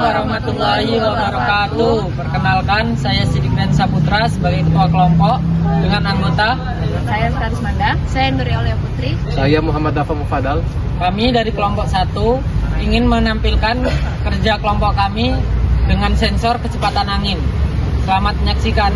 warahmatullahi wabarakatuh. Perkenalkan, saya Sidikren Saputra sebagai ketua kelompok dengan anggota. Saya Skaris Manda. Saya Nuri Aulia Putri. Saya Muhammad Dafa Mufadal. Kami dari kelompok 1 ingin menampilkan kerja kelompok kami dengan sensor kecepatan angin. Selamat menyaksikan.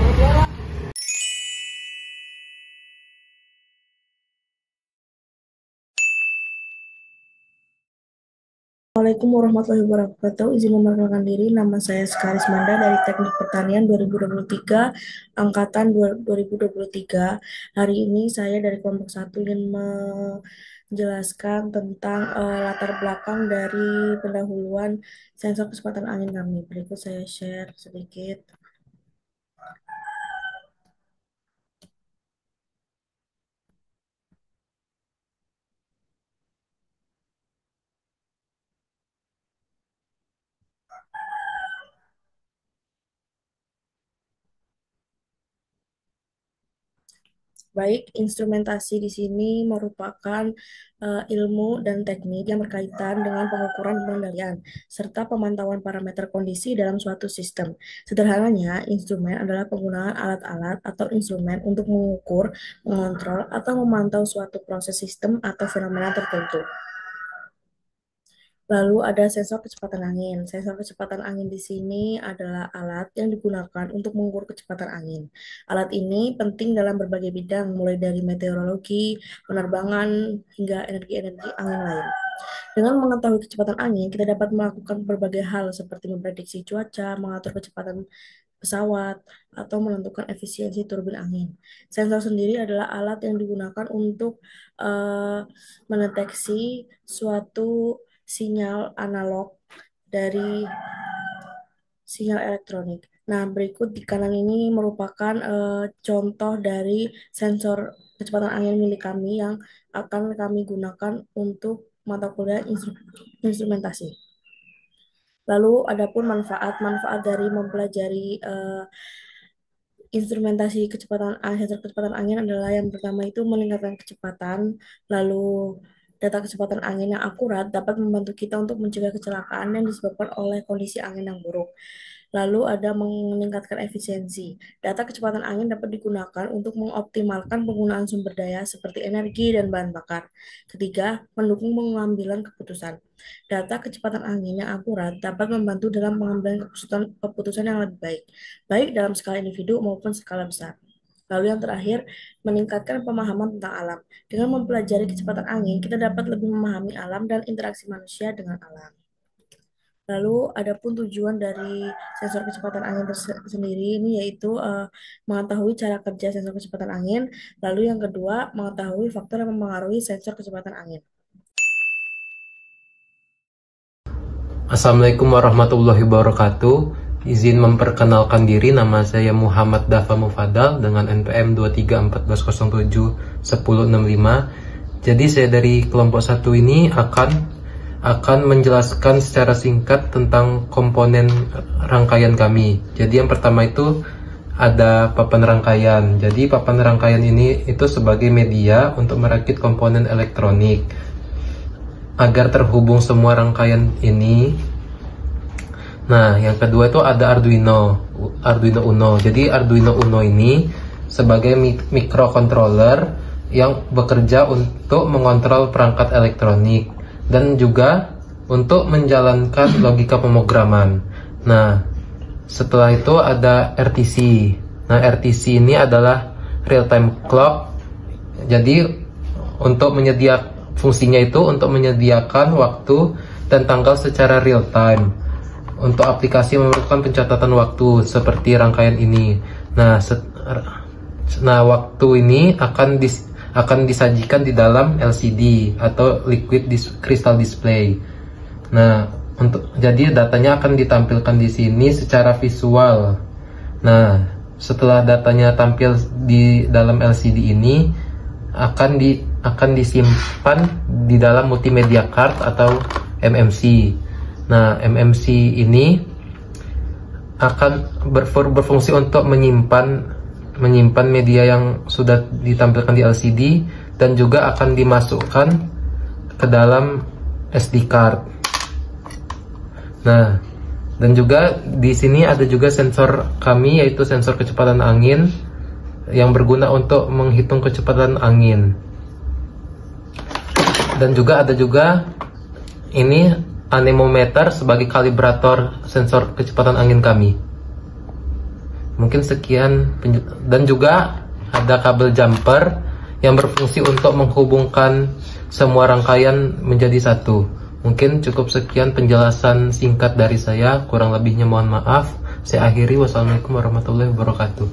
Assalamualaikum warahmatullahi wabarakatuh. Izin memperkenalkan diri, nama saya Skaris Manda dari Teknik Pertanian 2023, Angkatan 2023. Hari ini saya dari kelompok 1 ingin menjelaskan tentang latar belakang dari pendahuluan sensor kecepatan angin kami. Berikut saya share sedikit. Baik, instrumentasi di sini merupakan ilmu dan teknik yang berkaitan dengan pengukuran dan pengendalian, serta pemantauan parameter kondisi dalam suatu sistem. Sederhananya, instrumen adalah penggunaan alat-alat atau instrumen untuk mengukur, mengontrol, atau memantau suatu proses sistem atau fenomena tertentu. Lalu ada sensor kecepatan angin. Sensor kecepatan angin di sini adalah alat yang digunakan untuk mengukur kecepatan angin. Alat ini penting dalam berbagai bidang, mulai dari meteorologi, penerbangan, hingga energi-energi angin lain. Dengan mengetahui kecepatan angin, kita dapat melakukan berbagai hal seperti memprediksi cuaca, mengatur kecepatan pesawat, atau menentukan efisiensi turbin angin. Sensor sendiri adalah alat yang digunakan untuk mendeteksi suatu sinyal analog dari sinyal elektronik. Nah, berikut di kanan ini merupakan contoh dari sensor kecepatan angin milik kami yang akan kami gunakan untuk mata kuliah instrumentasi. Lalu, adapun manfaat dari mempelajari instrumentasi sensor kecepatan angin adalah yang pertama itu meningkatkan kecepatan, lalu data kecepatan angin yang akurat dapat membantu kita untuk mencegah kecelakaan yang disebabkan oleh kondisi angin yang buruk. Lalu ada meningkatkan efisiensi. Data kecepatan angin dapat digunakan untuk mengoptimalkan penggunaan sumber daya seperti energi dan bahan bakar. Ketiga, mendukung pengambilan keputusan. Data kecepatan angin yang akurat dapat membantu dalam pengambilan keputusan yang lebih baik, baik dalam skala individu maupun skala besar. Lalu yang terakhir, meningkatkan pemahaman tentang alam. Dengan mempelajari kecepatan angin, kita dapat lebih memahami alam dan interaksi manusia dengan alam. Lalu, adapun tujuan dari sensor kecepatan angin sendiri ini yaitu mengetahui cara kerja sensor kecepatan angin. Lalu yang kedua, mengetahui faktor yang mempengaruhi sensor kecepatan angin. Assalamualaikum warahmatullahi wabarakatuh. Izin memperkenalkan diri, nama saya Muhammad Dafa Mufadal dengan NPM 2314071065. Jadi saya dari kelompok 1 ini akan menjelaskan secara singkat tentang komponen rangkaian kami. Jadi yang pertama itu ada papan rangkaian. Jadi papan rangkaian ini itu sebagai media untuk merakit komponen elektronik agar terhubung semua rangkaian ini. Nah, yang kedua itu ada Arduino Uno. Jadi Arduino Uno ini sebagai microcontroller yang bekerja untuk mengontrol perangkat elektronik dan juga untuk menjalankan logika pemrograman. Nah, setelah itu ada RTC. Nah, RTC ini adalah real time clock. Jadi fungsinya itu untuk menyediakan waktu dan tanggal secara real time. Untuk aplikasi memerlukan pencatatan waktu seperti rangkaian ini. Nah, waktu ini akan disajikan di dalam LCD atau liquid crystal display. Nah, jadi datanya akan ditampilkan di sini secara visual. Nah, setelah datanya tampil di dalam LCD ini akan disimpan di dalam multimedia card atau MMC. Nah, MMC ini akan berfungsi untuk menyimpan media yang sudah ditampilkan di LCD dan juga akan dimasukkan ke dalam SD card. Nah, Dan juga di sini ada juga sensor kami, yaitu sensor kecepatan angin yang berguna untuk menghitung kecepatan angin. Dan juga ada juga ini anemometer sebagai kalibrator sensor kecepatan angin kami. Mungkin sekian, dan juga ada kabel jumper yang berfungsi untuk menghubungkan semua rangkaian menjadi satu. Mungkin cukup sekian penjelasan singkat dari saya, kurang lebihnya mohon maaf. Saya akhiri, wassalamualaikum warahmatullahi wabarakatuh.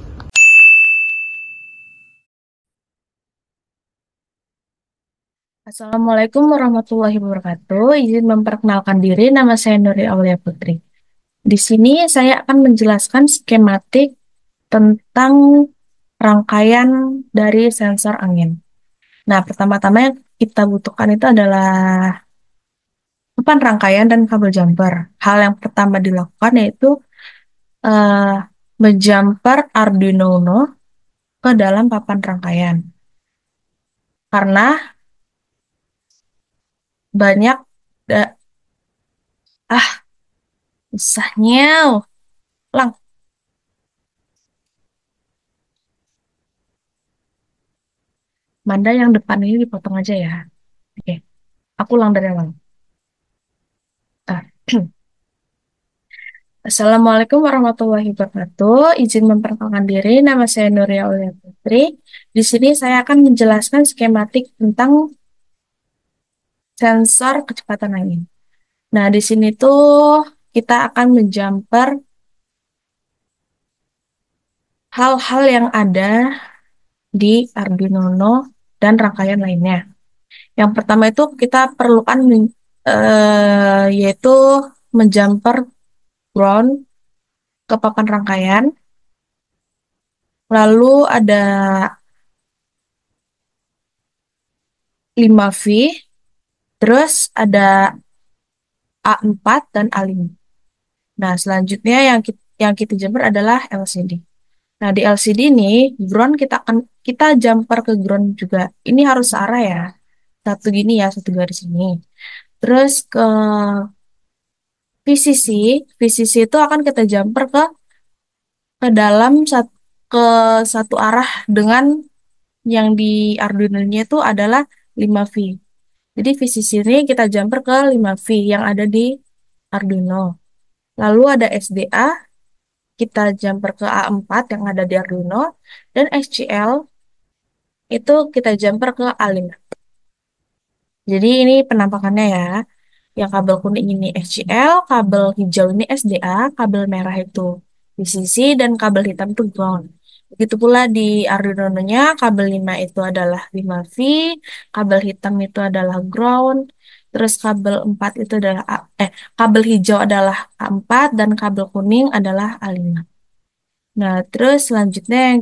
Assalamualaikum warahmatullahi wabarakatuh. Izin memperkenalkan diri, nama saya Nuri Aulia Putri. Di sini saya akan menjelaskan skematik tentang rangkaian dari sensor angin. Nah, pertama-tama yang kita butuhkan itu adalah papan rangkaian dan kabel jumper. Hal yang pertama dilakukan yaitu eh, menjumper Arduino Uno ke dalam papan rangkaian. Karena banyak da- usahnya lang. Manda yang depan ini dipotong aja ya. Oke, aku ulang dari awal. Ah. Assalamualaikum warahmatullahi wabarakatuh. Izin memperkenalkan diri, nama saya Nuria Aulia Putri. Di sini saya akan menjelaskan skematik tentang sensor kecepatan angin. Nah, di sini tuh kita akan menjumper hal-hal yang ada di Arduino Uno dan rangkaian lainnya. Yang pertama itu kita perlukan yaitu menjumper ground ke papan rangkaian. Lalu ada 5V, terus ada A4 dan A5. Nah, selanjutnya yang kita jumper adalah LCD. Nah, di LCD ini ground kita jumper ke ground juga. Ini harus searah ya. Satu gini ya, satu garis ini. Terus ke VCC, VCC itu akan kita jumper ke dalam ke satu arah dengan yang di Arduino-nya itu adalah 5V. Jadi VCC ini kita jumper ke 5V yang ada di Arduino. Lalu ada SDA, kita jumper ke A4 yang ada di Arduino, dan SCL itu kita jumper ke A5. Jadi ini penampakannya ya. Yang kabel kuning ini SCL, kabel hijau ini SDA, kabel merah itu VCC, dan kabel hitam itu ground. Begitu pula di Arduino-nya, kabel 5 itu adalah 5V, kabel hitam itu adalah ground, terus kabel 4 itu adalah kabel hijau adalah A4, dan kabel kuning adalah A5. Nah, terus selanjutnya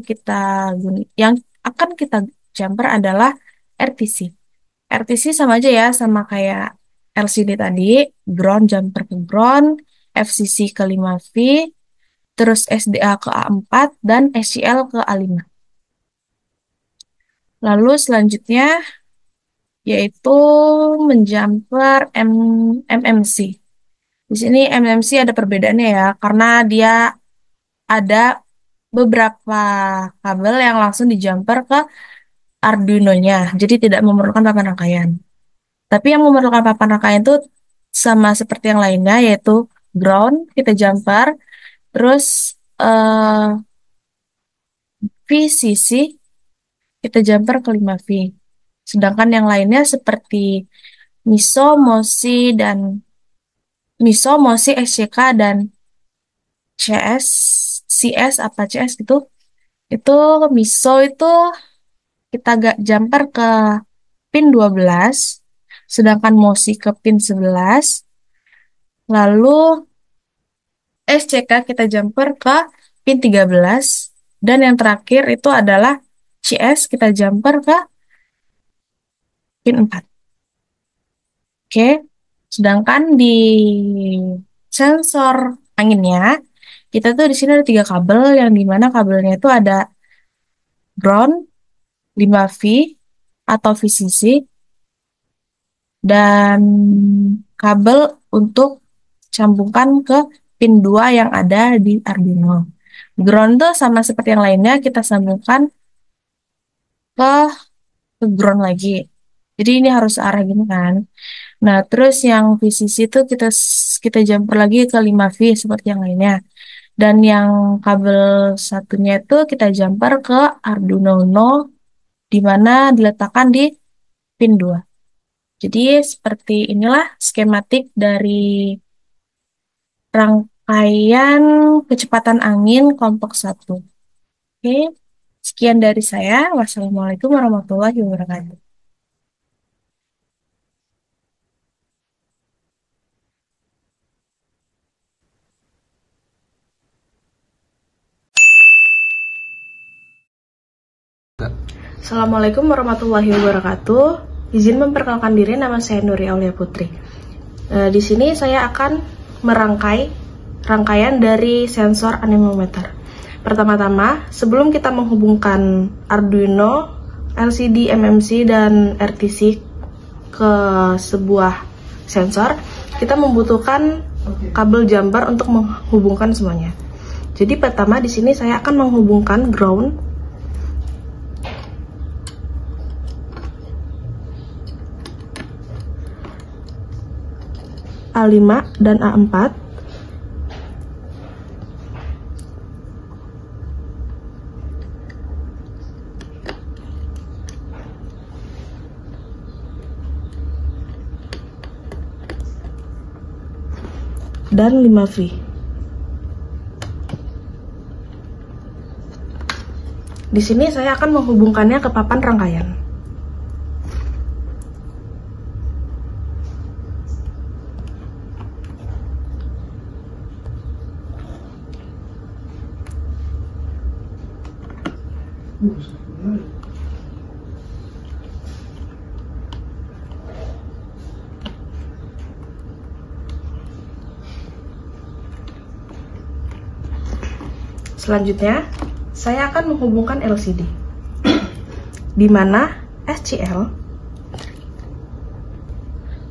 yang akan kita jumper adalah RTC. RTC sama aja ya, sama kayak LCD tadi, ground jumper ke ground, FCC ke 5V, terus SDA ke A4, dan SCL ke A5. Lalu selanjutnya yaitu menjumper MMC. Di sini MMC ada perbedaannya ya, karena dia ada beberapa kabel yang langsung dijumper ke Arduino-nya, jadi tidak memerlukan papan rangkaian. Tapi yang memerlukan papan rangkaian itu sama seperti yang lainnya, yaitu ground, kita jumper, terus VCC, kita jumper ke 5V. Sedangkan yang lainnya seperti MISO, MOSI, SCK, dan CS, CS, apa CS itu MISO itu kita gak jumper ke pin 12, sedangkan MOSI ke pin 11, lalu SCK kita jumper ke pin 13, dan yang terakhir itu adalah CS kita jumper ke pin 4. Oke, sedangkan di sensor anginnya, kita tuh di sini ada 3 kabel, yang dimana kabelnya itu ada ground, 5V atau VCC, dan kabel untuk sambungkan ke pin 2 yang ada di Arduino. Ground tuh sama seperti yang lainnya, kita sambungkan ke, ground lagi. Jadi ini harus arah gini kan. Nah, terus yang VCC itu kita jumper lagi ke 5V seperti yang lainnya. Dan yang kabel satunya itu kita jumper ke Arduino Uno, di mana diletakkan di pin 2. Jadi seperti inilah skematik dari rangkaian kecepatan angin kelompok 1. Oke, sekian dari saya. Wassalamualaikum warahmatullahi wabarakatuh. Assalamualaikum warahmatullahi wabarakatuh. Izin memperkenalkan diri, nama saya Nuri Aulia Putri. Di sini saya akan merangkai rangkaian dari sensor anemometer. Pertama-tama, sebelum kita menghubungkan Arduino, LCD, MMC, dan RTC ke sebuah sensor, kita membutuhkan kabel jumper untuk menghubungkan semuanya. Jadi pertama di sini saya akan menghubungkan ground A5 dan A4. Dan 5V. Di sini saya akan menghubungkannya ke papan rangkaian. Selanjutnya, saya akan menghubungkan LCD, di mana SCL.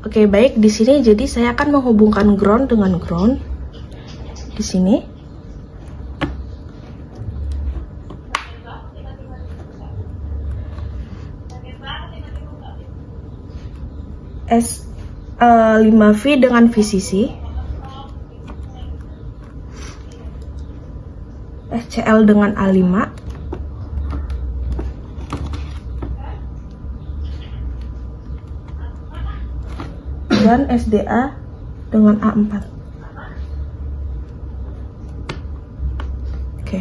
Oke, baik, di sini jadi saya akan menghubungkan ground dengan ground di sini. S5V dengan VCC. SCL dengan A5, dan SDA dengan A4. Oke.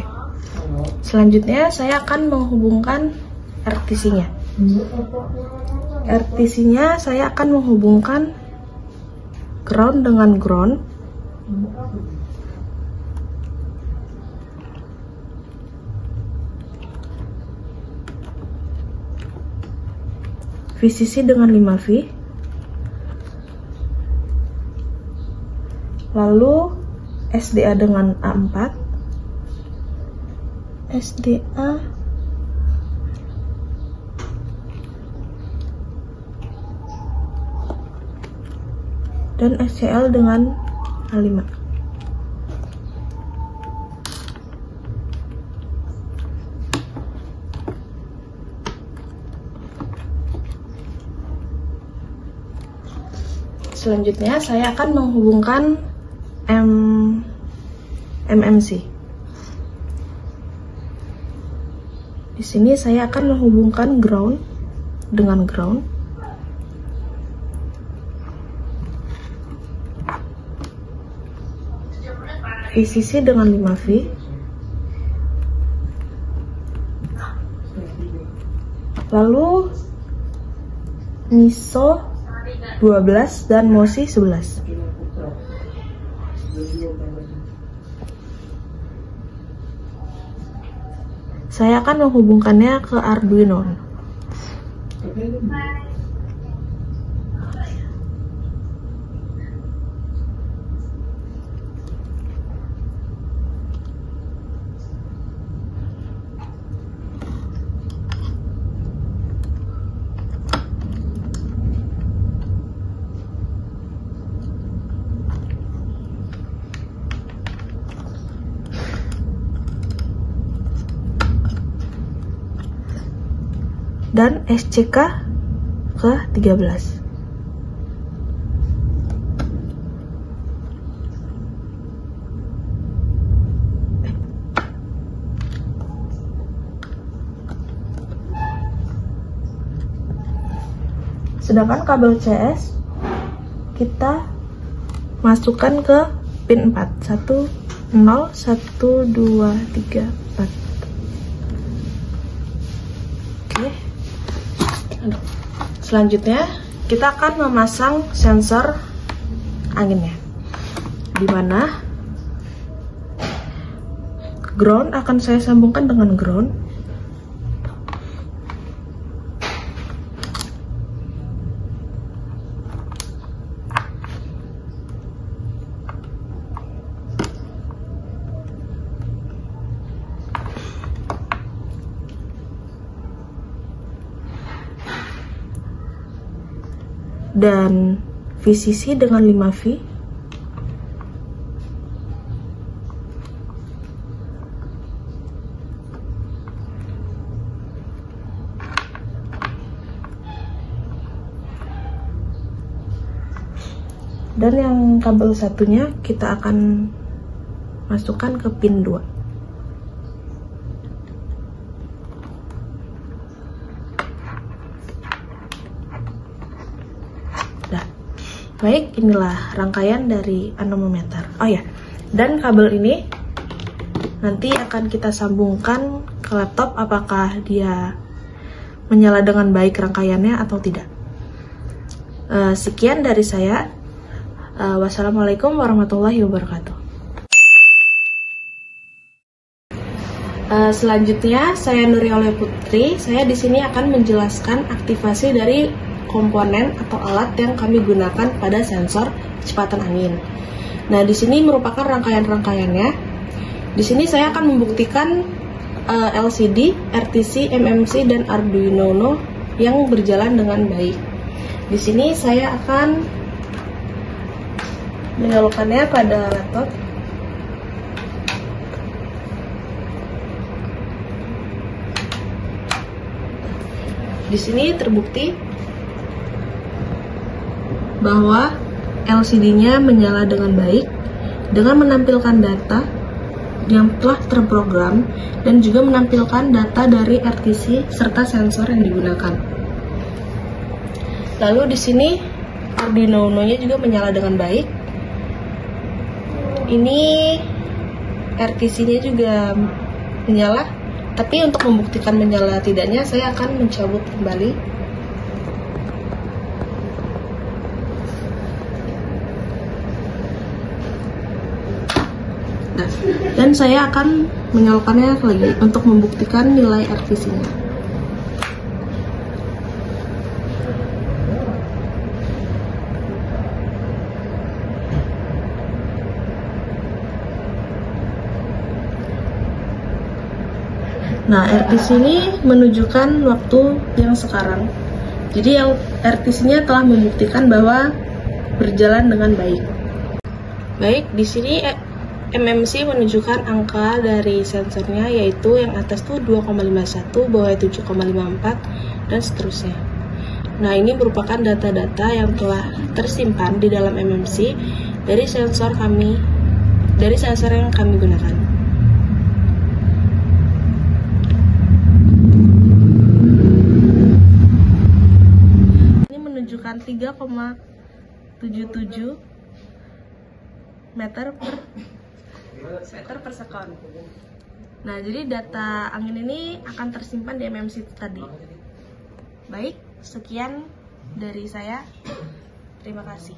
Selanjutnya saya akan menghubungkan RTC-nya. RTC-nya saya akan menghubungkan ground dengan ground. VCC dengan 5V, lalu SDA dengan A4, SDA dan SCL dengan A5. Selanjutnya saya akan menghubungkan MMC. Di sini saya akan menghubungkan ground dengan ground. VCC dengan 5V. Lalu MISO 12 dan MOSI 11. Saya akan menghubungkannya ke Arduino. dan SCK ke-13. Sedangkan kabel CS kita masukkan ke pin 4. 1 0 1 2 3 4. Oke. Selanjutnya kita akan memasang sensor anginnya, di mana ground akan saya sambungkan dengan ground. Dan VCC dengan 5V. Dan yang kabel satunya kita akan masukkan ke pin 2. Baik, inilah rangkaian dari anemometer. Oh ya, dan kabel ini nanti akan kita sambungkan ke laptop apakah dia menyala dengan baik rangkaiannya atau tidak. Sekian dari saya. Wassalamualaikum warahmatullahi wabarakatuh. Selanjutnya saya Nuriola Putri. Saya di sini akan menjelaskan aktivasi dari komponen atau alat yang kami gunakan pada sensor kecepatan angin. Nah, di sini merupakan rangkaian-rangkaiannya. Di sini saya akan membuktikan LCD, RTC, MMC, dan Arduino Uno yang berjalan dengan baik. Di sini saya akan menyalakannya pada laptop. Di sini terbukti bahwa LCD-nya menyala dengan baik dengan menampilkan data yang telah terprogram dan juga menampilkan data dari RTC serta sensor yang digunakan. Lalu di sini Arduino Uno-nya juga menyala dengan baik. Ini RTC-nya juga menyala, tapi untuk membuktikan menyala tidaknya saya akan mencabut kembali. Dan saya akan menyalakannya lagi untuk membuktikan nilai RTC-nya. Nah, RTC ini menunjukkan waktu yang sekarang. Jadi RTC-nya telah membuktikan bahwa berjalan dengan baik. Baik, di sini MMC menunjukkan angka dari sensornya, yaitu yang atas tuh 2,51, bawah 7,54, dan seterusnya. Nah, ini merupakan data-data yang telah tersimpan di dalam MMC dari sensor yang kami gunakan. Ini menunjukkan 3,77 meter per sekon. Nah, jadi data angin ini akan tersimpan di MMC tadi. Baik, sekian dari saya. Terima kasih.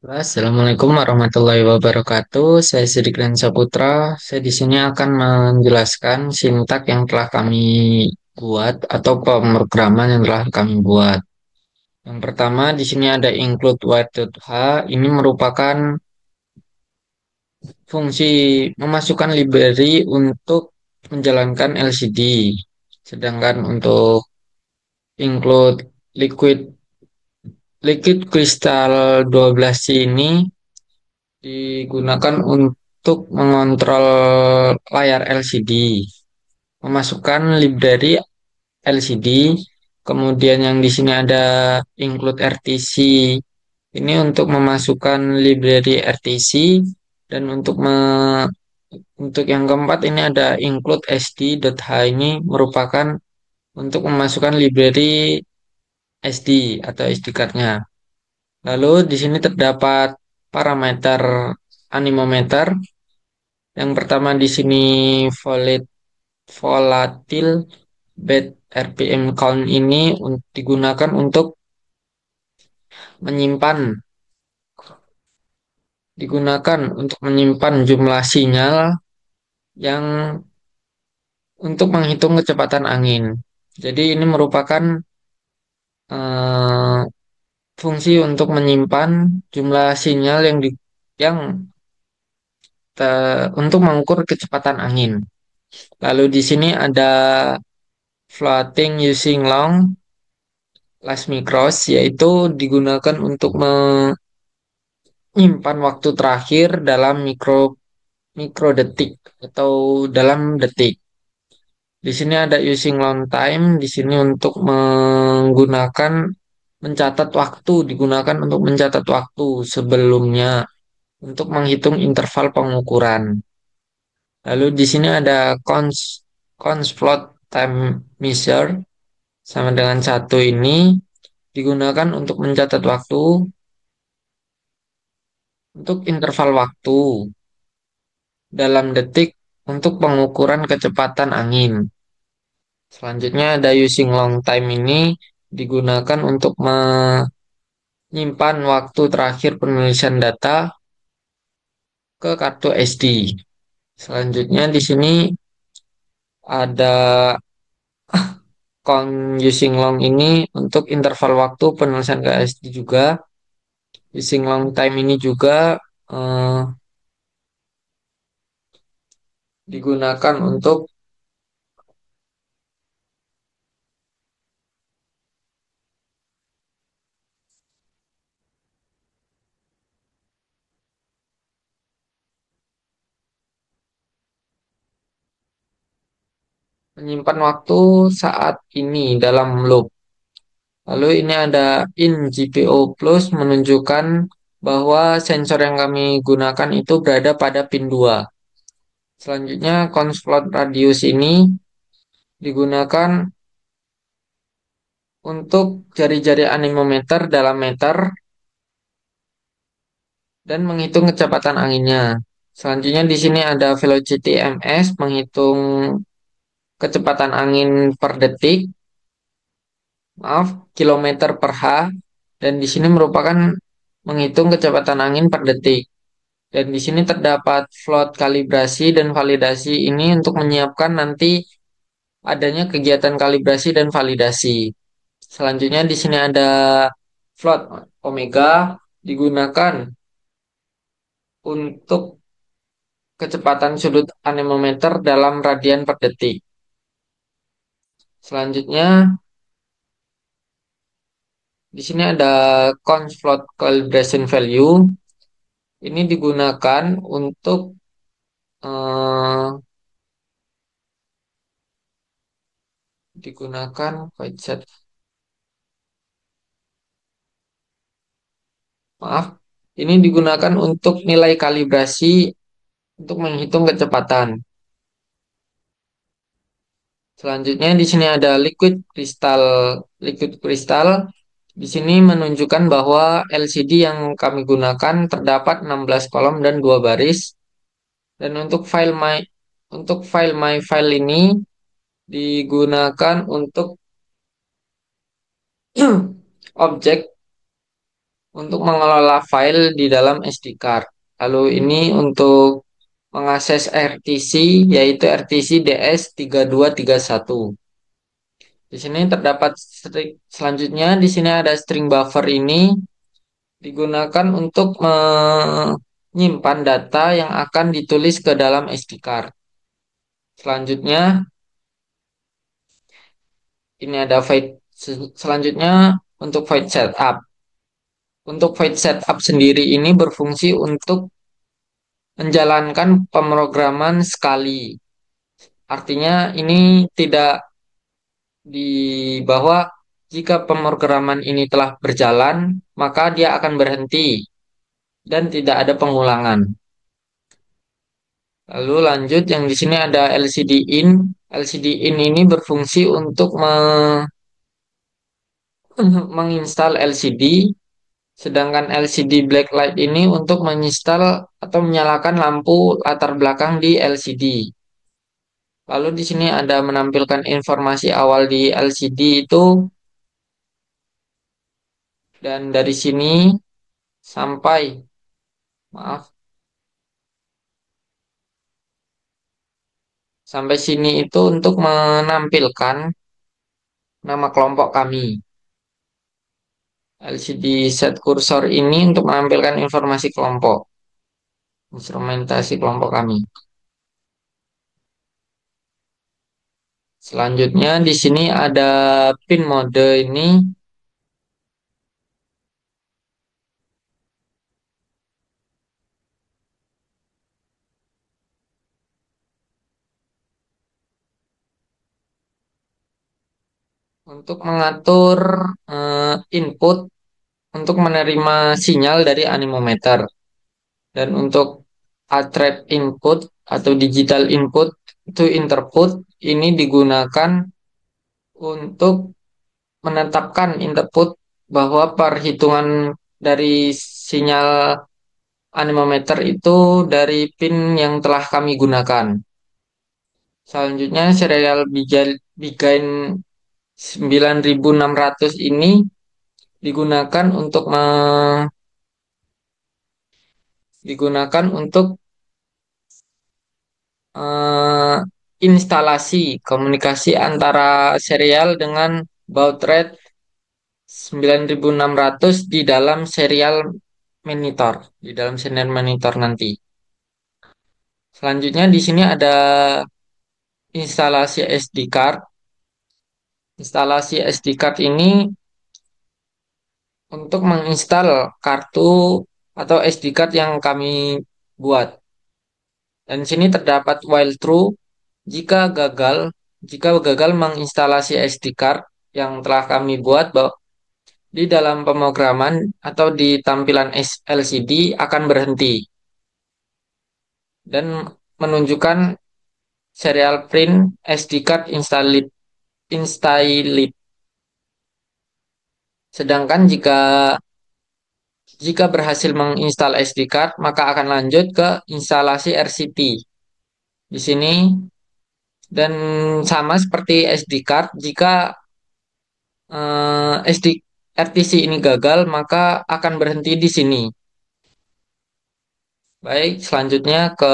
Assalamualaikum warahmatullahi wabarakatuh. Saya Sidik Saputra. Saya di sini akan menjelaskan sintak yang telah kami buat atau pemrograman yang telah kami buat. Yang pertama di sini ada include white.h. Ini merupakan fungsi memasukkan library untuk menjalankan LCD. Sedangkan untuk include liquid crystal 12C ini digunakan untuk mengontrol layar LCD, memasukkan library LCD, kemudian yang di sini ada include RTC. Ini untuk memasukkan library RTC dan untuk yang keempat ini ada include SD.h, ini merupakan untuk memasukkan library SD atau SD card-nya. Lalu di sini terdapat parameter anemometer. Yang pertama di sini volatile bed RPM count, ini digunakan untuk menyimpan jumlah sinyal yang untuk menghitung kecepatan angin. Jadi ini merupakan eh, fungsi untuk menyimpan jumlah sinyal yang untuk mengukur kecepatan angin. Lalu di sini ada floating using long last micros, yaitu digunakan untuk menyimpan waktu terakhir dalam mikrodetik atau dalam detik. Di sini ada using long time, di sini untuk digunakan untuk mencatat waktu sebelumnya untuk menghitung interval pengukuran. Lalu di sini ada cons float time measure sama dengan satu, ini digunakan untuk mencatat waktu untuk interval waktu dalam detik untuk pengukuran kecepatan angin. Selanjutnya ada using long time, ini digunakan untuk menyimpan waktu terakhir penulisan data ke kartu SD. Selanjutnya di sini ada using long, ini untuk interval waktu penulisan ke SD juga. Using long time ini juga eh, digunakan untuk menyimpan waktu saat ini dalam loop. Lalu ini ada in GPO plus, menunjukkan bahwa sensor yang kami gunakan itu berada pada pin 2. Selanjutnya cons float radius ini digunakan untuk jari-jari anemometer dalam meter dan menghitung kecepatan anginnya. Selanjutnya di sini ada velocity ms, menghitung kecepatan angin per detik, kilometer per H, dan di sini merupakan menghitung kecepatan angin per detik. Dan di sini terdapat float kalibrasi dan validasi, ini untuk menyiapkan nanti adanya kegiatan kalibrasi dan validasi. Selanjutnya di sini ada float omega, digunakan untuk kecepatan sudut anemometer dalam radian per detik. Selanjutnya di sini ada cons float calibration value. Ini digunakan untuk wait set. Maaf, ini digunakan untuk nilai kalibrasi untuk menghitung kecepatan. Selanjutnya di sini ada liquid crystal. Liquid crystal di sini menunjukkan bahwa LCD yang kami gunakan terdapat 16 kolom dan 2 baris. Dan untuk file my file ini digunakan untuk objek untuk mengelola file di dalam SD card. Lalu ini untuk mengakses RTC, yaitu RTC DS3231. Di sini terdapat selanjutnya di sini ada string buffer, ini digunakan untuk menyimpan data yang akan ditulis ke dalam SD card. Selanjutnya ini ada void. Selanjutnya untuk void setup. Untuk void setup sendiri ini berfungsi untuk menjalankan pemrograman sekali. Artinya ini tidak di bahwa jika pemrograman ini telah berjalan, maka dia akan berhenti dan tidak ada pengulangan. Lalu lanjut yang di sini ada LCD in. LCD in ini berfungsi untuk menginstal LCD, sedangkan LCD black light ini untuk menginstal atau menyalakan lampu latar belakang di LCD. Lalu di sini ada menampilkan informasi awal di LCD itu, dan dari sini sampai, maaf, sampai sini itu untuk menampilkan nama kelompok kami. LCD set cursor ini untuk menampilkan informasi kelompok, instrumentasi kelompok kami. Selanjutnya di sini ada pin mode ini untuk mengatur input untuk menerima sinyal dari anemometer, dan untuk attrib input atau digital input to interput ini digunakan untuk menetapkan input bahwa perhitungan dari sinyal anemometer itu dari pin yang telah kami gunakan. Selanjutnya serial Begain 9600 ini digunakan untuk digunakan untuk eh, instalasi komunikasi antara serial dengan baud rate 9600 di dalam serial monitor, di dalam serial monitor nanti. Selanjutnya di sini ada instalasi SD card. Instalasi SD card ini untuk menginstal kartu atau SD card yang kami buat. Dan sini terdapat while true jika gagal, menginstalasi SD card yang telah kami buat di dalam pemrograman atau di tampilan LCD akan berhenti dan menunjukkan serial print SD card installed. Sedangkan jika berhasil menginstal SD card, maka akan lanjut ke instalasi RCT di sini, dan sama seperti SD card, jika RTC ini gagal, maka akan berhenti di sini. Baik, selanjutnya ke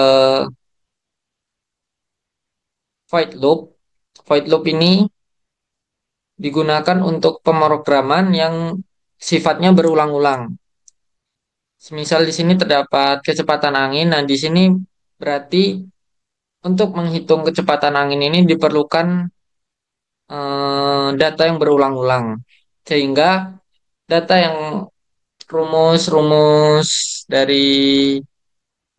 void loop. Void loop ini digunakan untuk pemrograman yang sifatnya berulang-ulang. Semisal di sini terdapat kecepatan angin, nah di sini berarti untuk menghitung kecepatan angin ini diperlukan data yang berulang-ulang, sehingga data yang rumus-rumus dari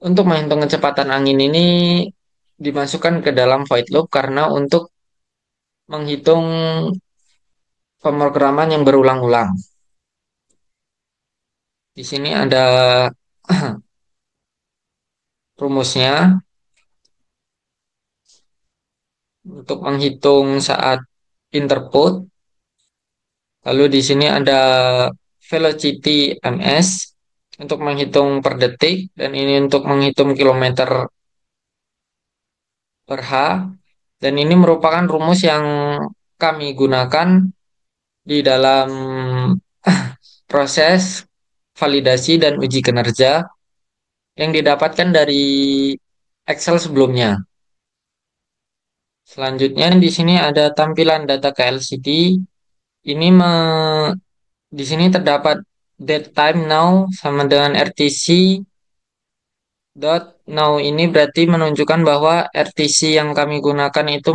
untuk menghitung kecepatan angin ini dimasukkan ke dalam void loop karena untuk menghitung pemrograman yang berulang-ulang. Di sini ada rumusnya untuk menghitung saat interput. Lalu di sini ada velocity ms untuk menghitung per detik, dan ini untuk menghitung kilometer per H. Dan ini merupakan rumus yang kami gunakan di dalam proses validasi dan uji kinerja yang didapatkan dari Excel sebelumnya. Selanjutnya di sini ada tampilan data ke LCD. Ini di sini terdapat date time now sama dengan RTC dot now, ini berarti menunjukkan bahwa RTC yang kami gunakan itu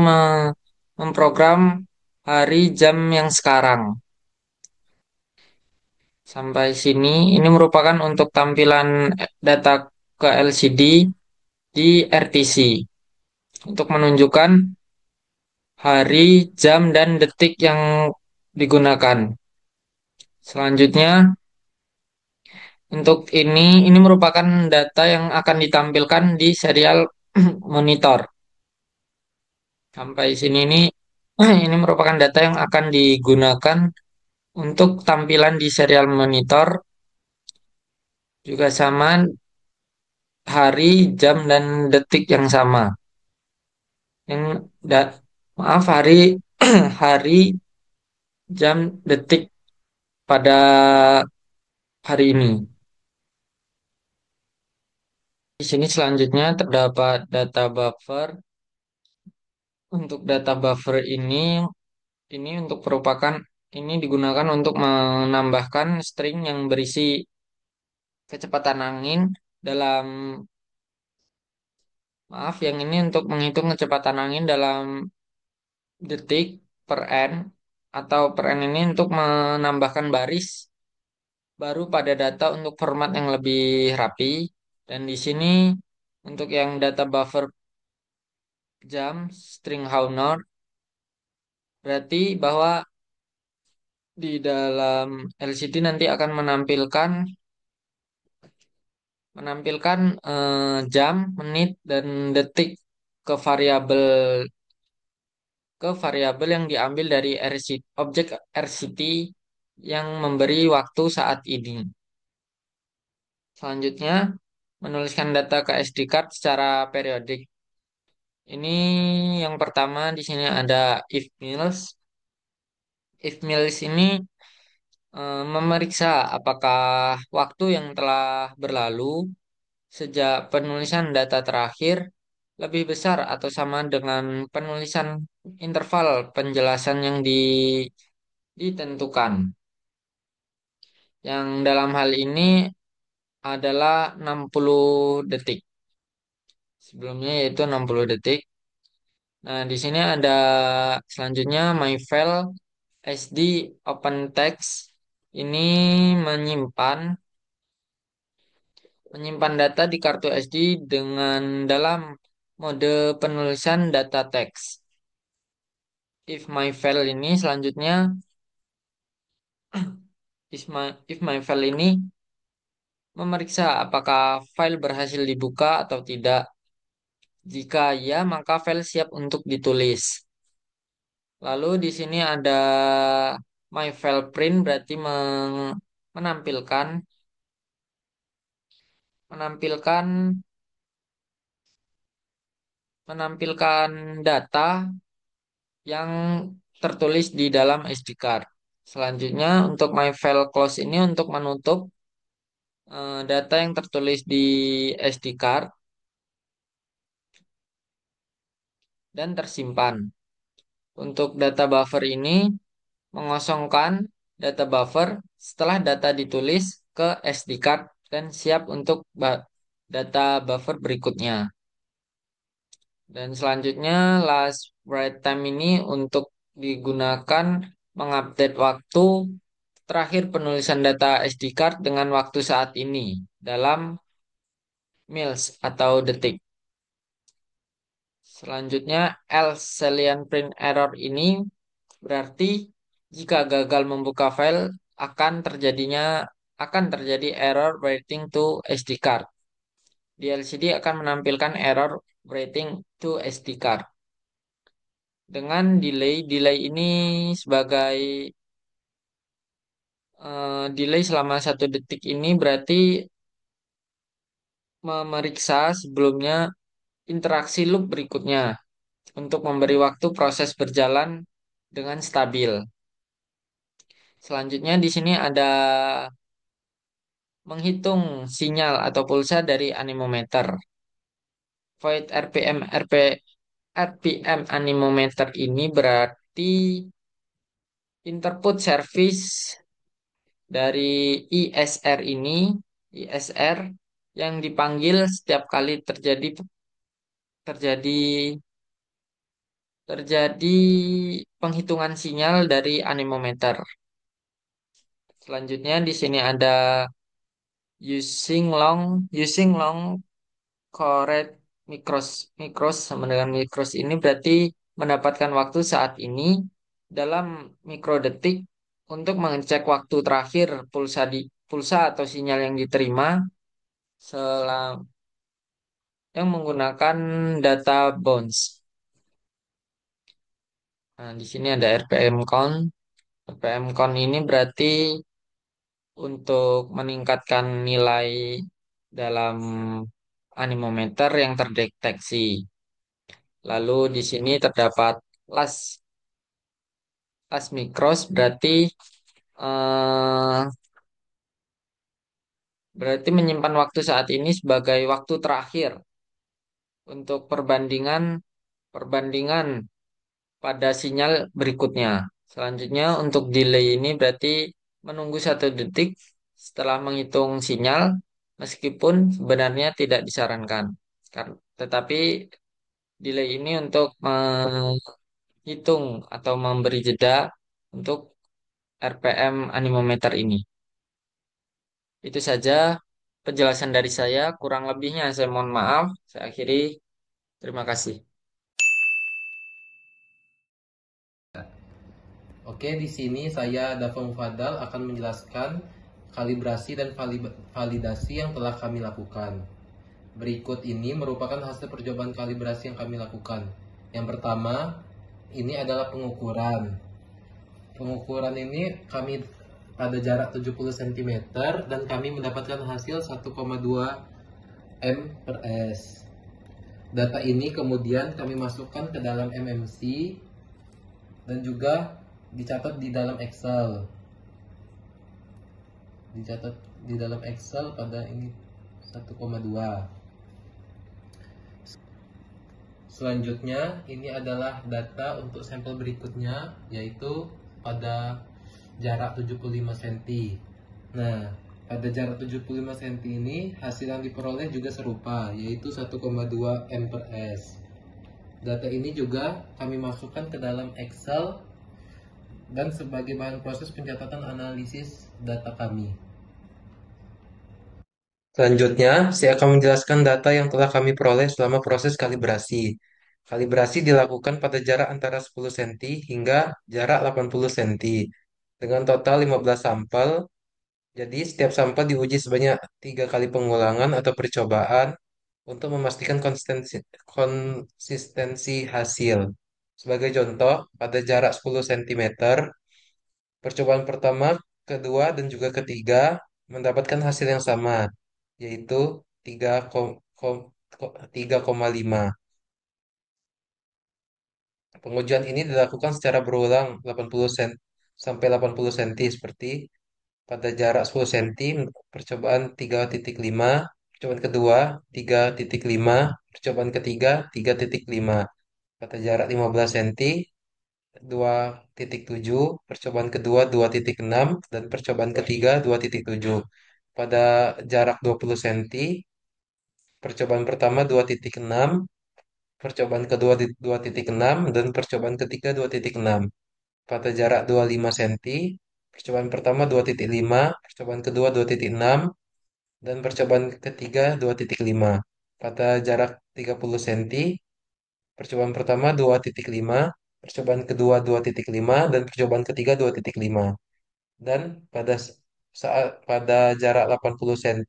memprogram hari jam yang sekarang. Sampai sini ini merupakan untuk tampilan data ke LCD. di RTC untuk menunjukkan hari, jam, dan detik yang digunakan. Selanjutnya, untuk ini merupakan data yang akan ditampilkan di serial monitor. Sampai sini ini merupakan data yang akan digunakan untuk tampilan di serial monitor juga sama hari, jam, dan detik yang sama. Yang maaf hari, jam, detik pada hari ini. Di sini selanjutnya terdapat data buffer. Untuk data buffer ini untuk merupakan ini digunakan untuk menambahkan string yang berisi kecepatan angin dalam maaf yang ini untuk menghitung kecepatan angin dalam detik per n atau per n ini untuk menambahkan baris baru pada data untuk format yang lebih rapi. Dan di sini untuk yang data buffer jam string Hour berarti bahwa di dalam LCD nanti akan menampilkan jam, menit, dan detik ke variabel yang diambil dari objek RCT yang memberi waktu saat ini. Selanjutnya, menuliskan data ke SD card secara periodik. Ini yang pertama di sini ada if meals. If meals ini memeriksa apakah waktu yang telah berlalu sejak penulisan data terakhir lebih besar atau sama dengan penulisan interval penjelasan yang ditentukan. Yang dalam hal ini adalah 60 detik. Sebelumnya yaitu 60 detik. Nah, di sini ada selanjutnya my file SD open text ini menyimpan menyimpan data di kartu SD dengan dalam mode penulisan data teks. If my file ini selanjutnya if my file ini memeriksa apakah file berhasil dibuka atau tidak. Jika ya, maka file siap untuk ditulis. Lalu di sini ada my file print berarti menampilkan menampilkan menampilkan data yang tertulis di dalam SD card. Selanjutnya untuk my file close ini untuk menutup data yang tertulis di SD card dan tersimpan. Untuk data buffer ini mengosongkan data buffer setelah data ditulis ke SD card dan siap untuk data buffer berikutnya. Dan selanjutnya last write time ini untuk digunakan mengupdate waktu terakhir penulisan data SD card dengan waktu saat ini dalam mils atau detik. Selanjutnya else Salient print error ini berarti jika gagal membuka file akan terjadi error writing to SD card. Di LCD akan menampilkan error writing to SD card. Dengan delay ini sebagai delay selama 1 detik ini berarti memeriksa sebelumnya interaksi loop berikutnya untuk memberi waktu proses berjalan dengan stabil. Selanjutnya di sini ada menghitung sinyal atau pulsa dari anemometer. Void RPM anemometer ini berarti input service dari ISR yang dipanggil setiap kali terjadi terjadi penghitungan sinyal dari anemometer. Selanjutnya di sini ada using long correct mikros mikros sama dengan mikros ini berarti mendapatkan waktu saat ini dalam mikrodetik untuk mengecek waktu terakhir pulsa atau sinyal yang diterima selang yang menggunakan data bounce. Nah, di sini ada RPM count. RPM count ini berarti untuk meningkatkan nilai dalam anemometer yang terdeteksi. Lalu di sini terdapat las las mikros eh, berarti menyimpan waktu saat ini sebagai waktu terakhir untuk perbandingan pada sinyal berikutnya. Selanjutnya untuk delay ini berarti menunggu 1 detik setelah menghitung sinyal meskipun sebenarnya tidak disarankan. Tetapi delay ini untuk menghitung atau memberi jeda untuk RPM anemometer ini. Itu saja penjelasan dari saya. Kurang lebihnya saya mohon maaf. Saya akhiri. Terima kasih. Oke, di sini saya Dafa Mufadal akan menjelaskan kalibrasi dan validasi yang telah kami lakukan. Berikut ini merupakan hasil percobaan kalibrasi yang kami lakukan. Yang pertama, ini adalah pengukuran. Pengukuran ini kami pada jarak 70 cm dan kami mendapatkan hasil 1,2 M per S. Data ini kemudian kami masukkan ke dalam MMC dan juga dicatat di dalam Excel. Dicatat di dalam Excel pada ini 1,2. Selanjutnya ini adalah data untuk sampel berikutnya, yaitu pada jarak 75 cm. Nah, pada jarak 75 cm ini hasil yang diperoleh juga serupa, yaitu 1,2 M per S. Data ini juga kami masukkan ke dalam Excel dan sebagai bahan proses pencatatan analisis data kami. Selanjutnya, saya akan menjelaskan data yang telah kami peroleh selama proses kalibrasi. Kalibrasi dilakukan pada jarak antara 10 cm hingga jarak 80 cm dengan total 15 sampel. Jadi, setiap sampel diuji sebanyak 3 kali pengulangan atau percobaan untuk memastikan konsistensi hasil. Sebagai contoh, pada jarak 10 cm, percobaan pertama, kedua, dan juga ketiga mendapatkan hasil yang sama, yaitu 3,5. Pengujian ini dilakukan secara berulang 80 cm sampai 80 cm seperti pada jarak 10 cm, percobaan 3,5, percobaan kedua 3,5, percobaan ketiga 3,5. Pada jarak 15 cm 2,7, percobaan kedua 2,6, dan percobaan ketiga 2,7. Pada jarak 20 cm, percobaan pertama 2,6, percobaan kedua 2,6, dan percobaan ketiga 2,6. Pada jarak 25 cm, percobaan pertama 2,5, percobaan kedua 2,6, dan percobaan ketiga 2,5. Pada jarak 30 cm, percobaan pertama 2,5, percobaan kedua 2,5, dan percobaan ketiga 2,5. Dan pada jarak 80 cm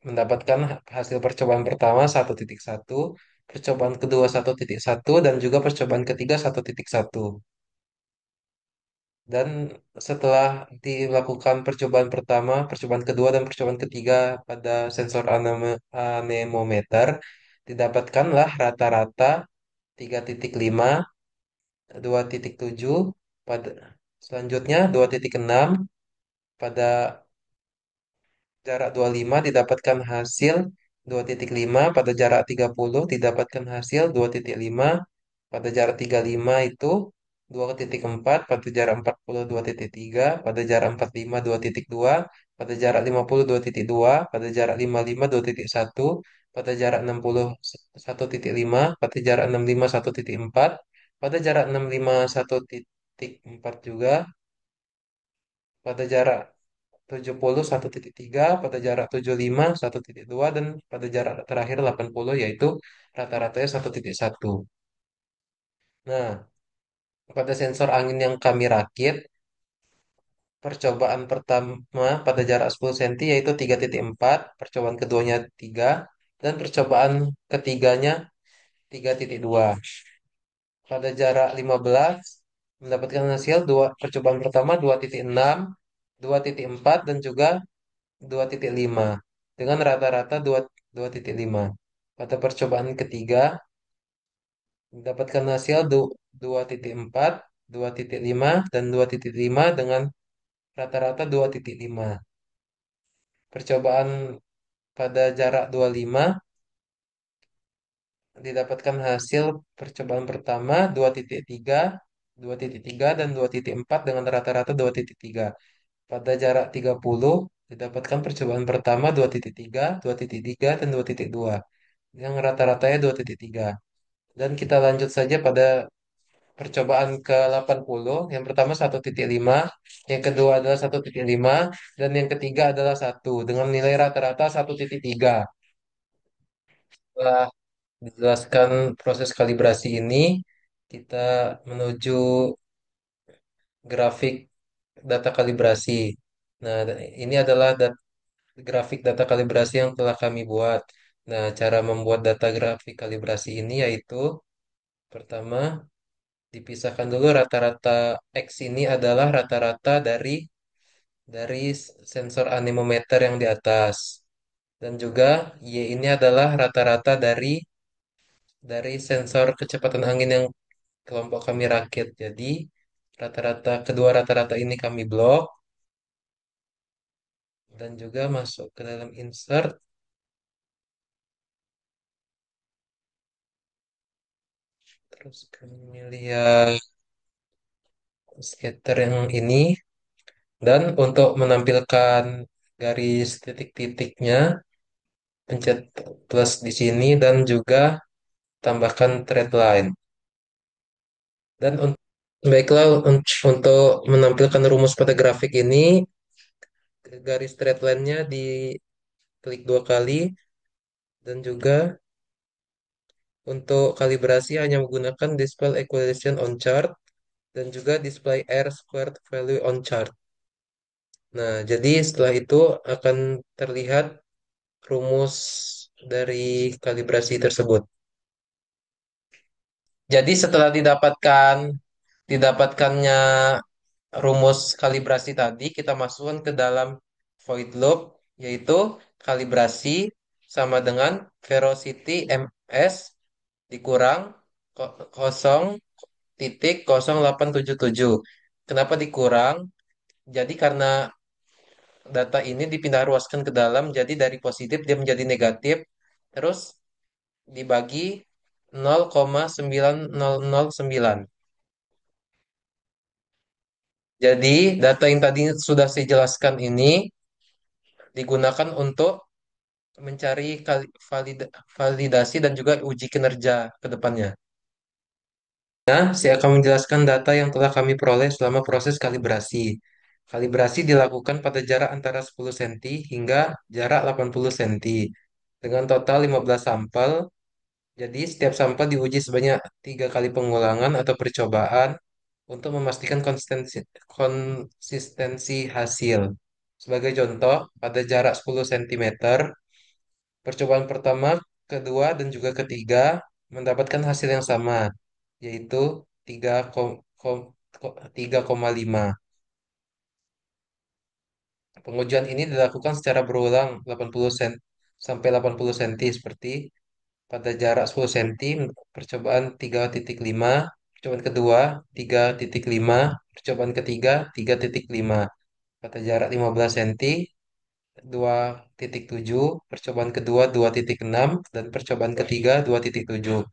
mendapatkan hasil percobaan pertama 1,1, percobaan kedua 1,1, dan juga percobaan ketiga 1,1. Dan setelah dilakukan percobaan pertama, percobaan kedua, dan percobaan ketiga pada sensor anemometer, didapatkanlah rata-rata 3,5, 2,7, pada selanjutnya 2,6, pada jarak 25 didapatkan hasil 2,5, pada jarak 30 didapatkan hasil 2,5, pada jarak 35 itu 2,4, pada jarak 40 2,3, pada jarak 45 2,2, pada jarak 50 2,2, pada jarak 55 2,1, pada jarak 60 1,5, pada jarak 65 1,4, pada jarak 65 1,4 juga, pada jarak 70 1,3, pada jarak 75 1,2, dan pada jarak terakhir 80 yaitu rata-ratanya 1,1. Nah, pada sensor angin yang kami rakit, percobaan pertama pada jarak 10 cm yaitu 3,4, percobaan keduanya 3, dan percobaan ketiganya 3,2. Pada jarak 15 mendapatkan hasil percobaan pertama 2,6, 2,4, dan juga 2,5 dengan rata-rata 2,5. Pada percobaan ketiga mendapatkan hasil 2,4, 2,5, dan 2,5 dengan rata-rata 2,5. Percobaan pada jarak 25 didapatkan hasil percobaan pertama 2,3, 2,3, dan 2,4 dengan rata-rata 2,3. Pada jarak 30 didapatkan percobaan pertama 2,3, 2,3, dan 2,2 yang rata-ratanya 2,3. Dan kita lanjut saja pada percobaan ke-80. Yang pertama 1,5, yang kedua adalah 1,5, dan yang ketiga adalah 1 dengan nilai rata-rata 1,3. Setelah dijelaskan proses kalibrasi ini, kita menuju grafik data kalibrasi. Nah, ini adalah grafik data kalibrasi yang telah kami buat. Nah, cara membuat data grafik kalibrasi ini yaitu pertama dipisahkan dulu rata-rata X ini adalah rata-rata dari sensor anemometer yang di atas. Dan juga Y ini adalah rata-rata dari sensor kecepatan angin yang kelompok kami rakit. Jadi kedua rata-rata ini kami blok dan juga masuk ke dalam insert. Terus kami lihat scatter yang ini, dan untuk menampilkan garis titik-titiknya pencet plus di sini dan juga tambahkan thread line. Dan baiklah, untuk menampilkan rumus pada grafik ini, garis thread line-nya diklik 2 kali, dan juga untuk kalibrasi hanya menggunakan display equalization on chart dan juga display R squared value on chart. Nah, jadi setelah itu akan terlihat rumus dari kalibrasi tersebut. Jadi setelah didapatkannya rumus kalibrasi tadi, kita masukkan ke dalam void loop, yaitu kalibrasi sama dengan velocity ms dikurang 0,0877. Kenapa dikurang? Jadi karena data ini dipindah ruaskan ke dalam, jadi dari positif dia menjadi negatif, terus dibagi 0,9009. Jadi data yang tadi sudah saya jelaskan ini digunakan untuk mencari validasi dan juga uji kinerja ke depannya. Nah, saya akan menjelaskan data yang telah kami peroleh selama proses kalibrasi. Kalibrasi dilakukan pada jarak antara 10 cm hingga jarak 80 cm dengan total 15 sampel. Jadi setiap sampel diuji sebanyak 3 kali pengulangan atau percobaan untuk memastikan konsistensi hasil. Sebagai contoh, pada jarak 10 cm, percobaan pertama, kedua, dan juga ketiga mendapatkan hasil yang sama, yaitu 3,5. Pengujian ini dilakukan secara berulang 80 sampai 80 cm seperti pada jarak 10 cm, percobaan 3,5, percobaan kedua 3,5, percobaan ketiga 3,5. Pada jarak 15 cm, 2,7, percobaan kedua 2,6, dan percobaan ketiga 2,7.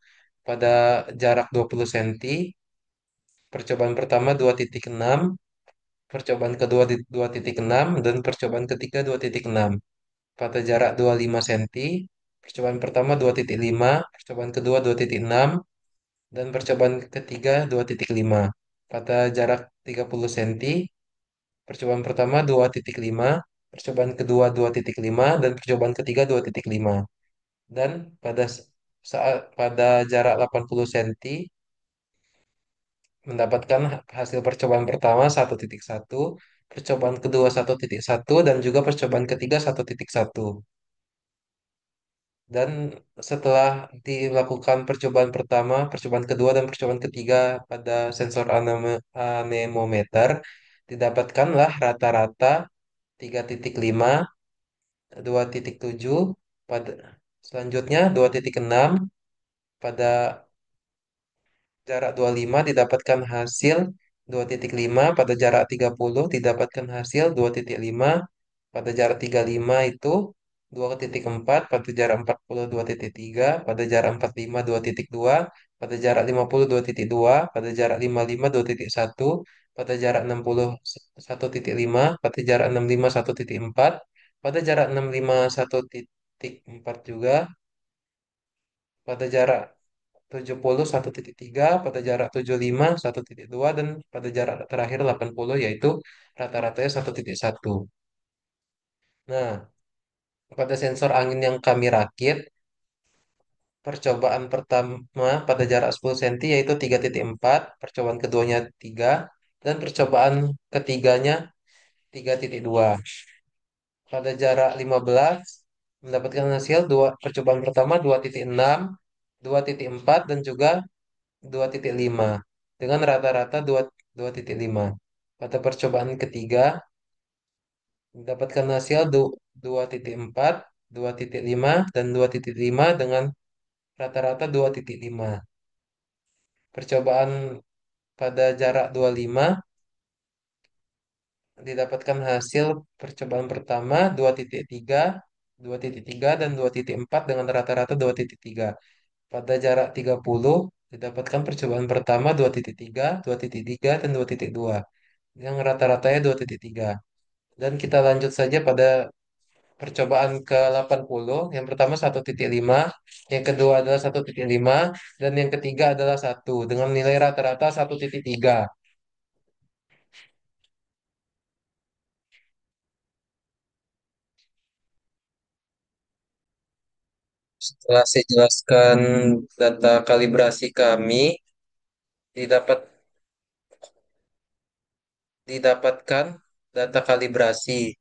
Pada jarak 20 cm, percobaan pertama 2,6, percobaan kedua 2,6, dan percobaan ketiga 2,6. Pada jarak 25 cm, percobaan pertama 2,5, percobaan kedua 2,6, dan percobaan ketiga 2,5. Pada jarak 30 cm, Percobaan pertama 2,5, percobaan kedua 2,5, dan percobaan ketiga 2,5. Dan pada jarak 80 cm mendapatkan hasil percobaan pertama 1,1, percobaan kedua 1,1, dan juga percobaan ketiga 1,1. Dan setelah dilakukan percobaan pertama, percobaan kedua, dan percobaan ketiga pada sensor anemometer, didapatkanlah rata-rata 3,5, 2,7, pada selanjutnya 2,6, pada jarak 25 didapatkan hasil 2,5, pada jarak 30 didapatkan hasil 2,5, pada jarak 35 itu 2,4, pada jarak 40 2,3, pada jarak 45 2,2, pada jarak 50 2,2, pada jarak 55 2,1, pada jarak 60 1,5, pada jarak 65 1,4, pada jarak 65 1,4 juga, pada jarak 70 1,3, pada jarak 75 1,2, dan pada jarak terakhir 80, yaitu rata-ratanya 1,1. Nah, pada sensor angin yang kami rakit, percobaan pertama pada jarak 10 cm yaitu 3,4, percobaan keduanya 3, dan percobaan ketiganya 3,2. Pada jarak 15 mendapatkan hasil percobaan pertama 2,6, 2,4, dan juga 2,5 dengan rata-rata 2,5. Pada percobaan ketiga mendapatkan hasil 2,4, 2,5, dan 2,5 dengan rata-rata 2,5. Percobaan pada jarak 25 didapatkan hasil percobaan pertama 2,3, 2,3, dan 2,4 dengan rata-rata 2,3. Pada jarak 30 didapatkan percobaan pertama 2,3, 2,3, dan 2,2 yang rata-ratanya 2,3. Dan kita lanjut saja pada percobaan ke-80. Yang pertama 1,5, yang kedua adalah 1,5, dan yang ketiga adalah 1 dengan nilai rata-rata 1,3. Setelah saya jelaskan data kalibrasi kami, didapat didapatkan data kalibrasi.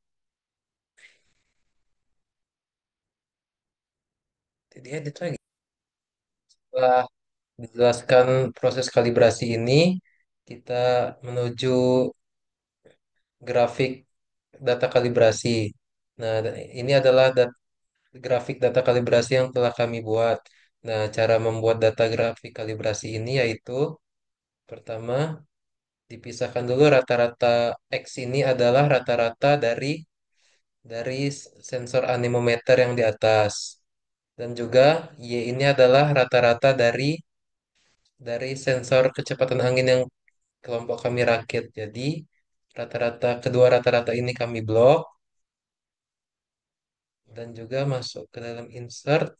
Jadi edit lagi. Setelah dijelaskan proses kalibrasi ini, kita menuju grafik data kalibrasi. Nah, ini adalah grafik data kalibrasi yang telah kami buat. Nah, cara membuat data grafik kalibrasi ini yaitu pertama dipisahkan dulu rata-rata X ini adalah rata-rata dari sensor anemometer yang di atas. Dan juga Y ini adalah rata-rata dari sensor kecepatan angin yang kelompok kami rakit. Jadi kedua rata-rata ini kami blok dan juga masuk ke dalam insert.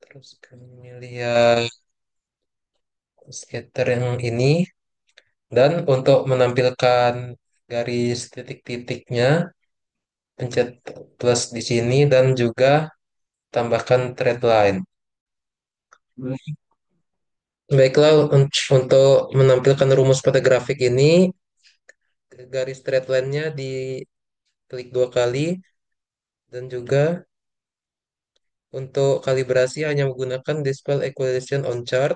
Terus kami lihat scatter yang ini. Dan untuk menampilkan garis titik-titiknya, pencet plus di sini dan juga tambahkan thread line. Baiklah, untuk menampilkan rumus pada grafik ini, garis thread line-nya diklik 2 kali, dan juga untuk kalibrasi hanya menggunakan display equalization on chart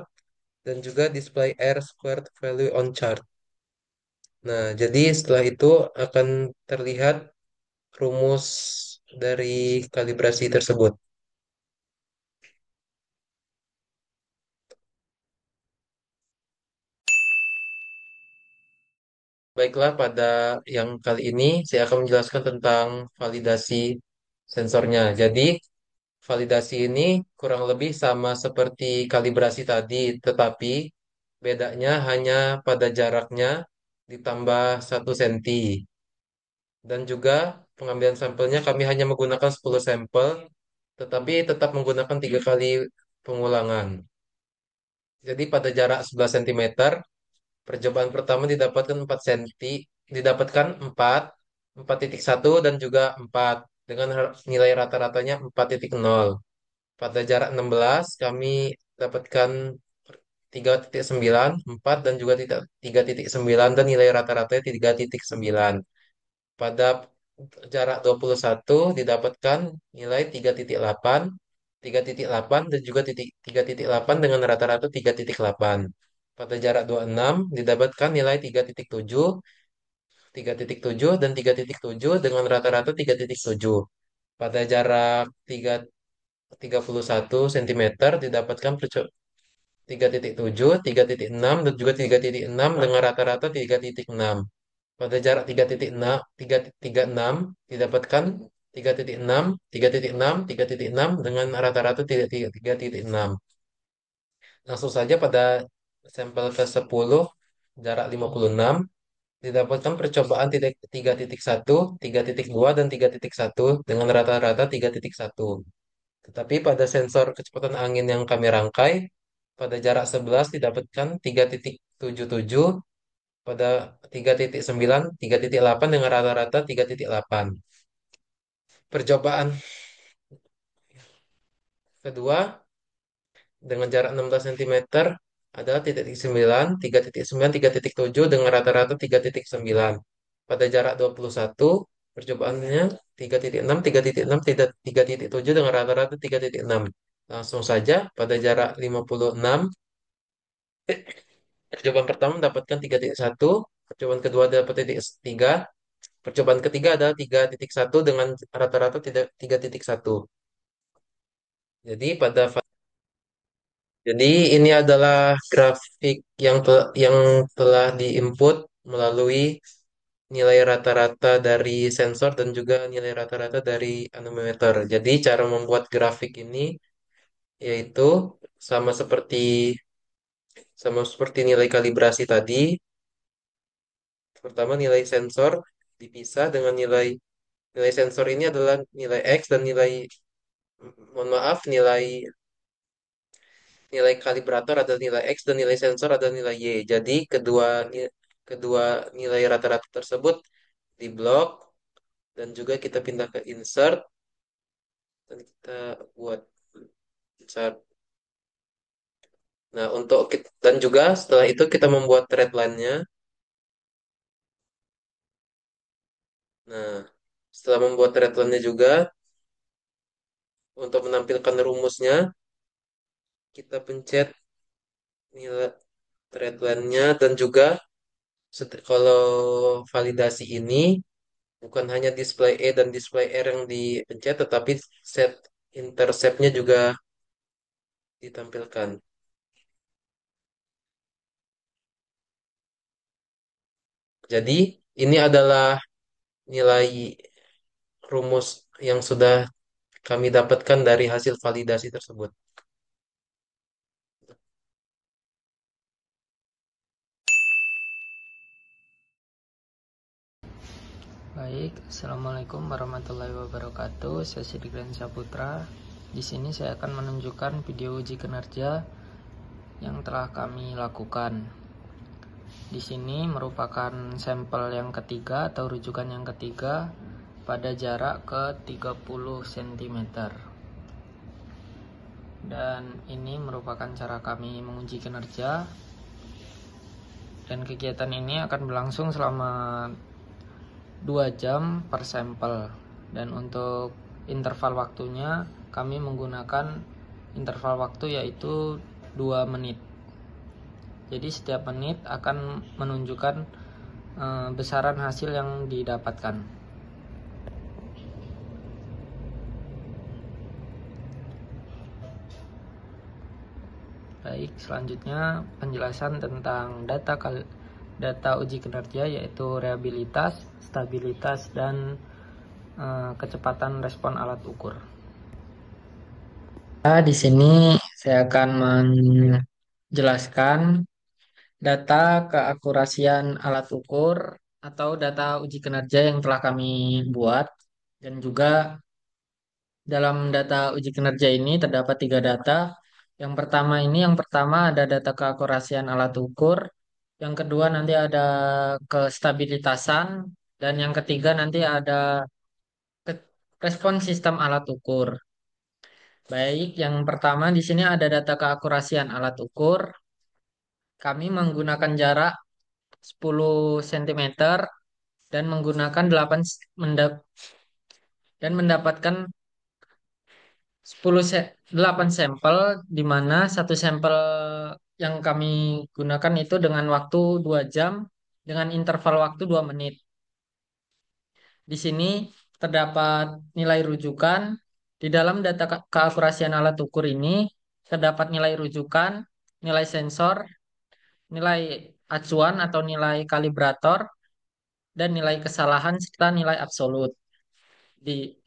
dan juga display R squared value on chart. Nah, jadi setelah itu akan terlihat rumus dari kalibrasi tersebut. Baiklah, pada yang kali ini saya akan menjelaskan tentang validasi sensornya. Jadi, validasi ini kurang lebih sama seperti kalibrasi tadi, tetapi bedanya hanya pada jaraknya ditambah 1 cm. Dan juga pengambilan sampelnya kami hanya menggunakan 10 sampel, tetapi tetap menggunakan 3 kali pengulangan. Jadi pada jarak 11 cm, percobaan pertama didapatkan 4 cm, didapatkan 4,1 dan juga 4 dengan nilai rata-ratanya 4,0. Pada jarak 16 kami dapatkan 3,9, 4 dan juga 3,9 dan nilai rata-ratanya 3,9. Pada jarak 21 didapatkan nilai 3,8, 3,8 dan juga 3,8 dengan rata-rata 3,8. Pada jarak 26 didapatkan nilai 3,7, 3,7 dan 3,7 dengan rata-rata 3,7. Pada jarak 31 cm didapatkan 3,7, 3,6 dan juga 3,6 dengan rata-rata 3,6. Pada jarak 3,6, 3,6 didapatkan 3,6, 3,6, 3,6 dengan rata-rata 3,6. Langsung saja pada sampel ke-10 jarak 56 didapatkan percobaan 3,1, 3,2 dan 3,1 dengan rata-rata 3,1. Tetapi pada sensor kecepatan angin yang kami rangkai, pada jarak 11 didapatkan 3,77, pada 3,9, 3,8 dengan rata-rata 3,8. Percobaan kedua dengan jarak 16 cm adalah 3,9, 3,9, 3,7 dengan rata-rata 3,9. Pada jarak 21, percobaannya 3,6, 3,6, 3,7 dengan rata-rata 3,6. Langsung saja pada jarak 56, percobaan pertama mendapatkan 3,1, percobaan kedua dapat 3, percobaan ketiga adalah 3,1 dengan rata-rata 3,1. Jadi jadi ini adalah grafik yang telah diinput melalui nilai rata-rata dari sensor dan juga nilai rata-rata dari anemometer. Jadi cara membuat grafik ini yaitu sama seperti sama seperti nilai kalibrasi tadi. Pertama nilai sensor dipisah dengan nilai nilai sensor ini adalah nilai X dan mohon maaf, nilai kalibrator adalah nilai X dan nilai sensor adalah nilai Y. Jadi kedua nilai rata-rata tersebut diblok dan juga kita pindah ke insert dan kita buat insert. Nah, dan juga setelah itu kita membuat thread line-nya. Nah, setelah membuat thread line-nya juga untuk menampilkan rumusnya, kita pencet nilai thread line-nya dan juga kalau validasi ini bukan hanya display E dan display R yang dipencet, tetapi set intercept-nya juga ditampilkan. Jadi, ini adalah nilai rumus yang sudah kami dapatkan dari hasil validasi tersebut. Baik, Assalamualaikum warahmatullahi wabarakatuh. Saya Sidik Saputra. Di sini saya akan menunjukkan video uji kinerja yang telah kami lakukan. Di sini merupakan sampel yang ketiga atau rujukan yang ketiga pada jarak ke 30 cm. Dan ini merupakan cara kami menguji kinerja. Dan kegiatan ini akan berlangsung selama 2 jam per sampel. Dan untuk interval waktunya kami menggunakan interval waktu yaitu 2 menit. Jadi setiap menit akan menunjukkan besaran hasil yang didapatkan. Baik, selanjutnya penjelasan tentang data uji kinerja yaitu reliabilitas, stabilitas, dan kecepatan respon alat ukur. Di sini saya akan menjelaskan data keakurasian alat ukur atau data uji kinerja yang telah kami buat, dan juga dalam data uji kinerja ini terdapat 3 data, Yang pertama ada data keakurasian alat ukur, yang kedua nanti ada kestabilitasan, dan yang ketiga nanti ada ke- respon sistem alat ukur. Baik, yang pertama di sini ada data keakurasian alat ukur. Kami menggunakan jarak 10 cm dan menggunakan 8 dan mendapatkan 8 sampel, di mana satu sampel yang kami gunakan itu dengan waktu 2 jam dengan interval waktu 2 menit. Di sini terdapat nilai rujukan. Di dalam data keakurasian alat ukur ini terdapat nilai rujukan, nilai sensor, nilai acuan atau nilai kalibrator, dan nilai kesalahan serta nilai absolut.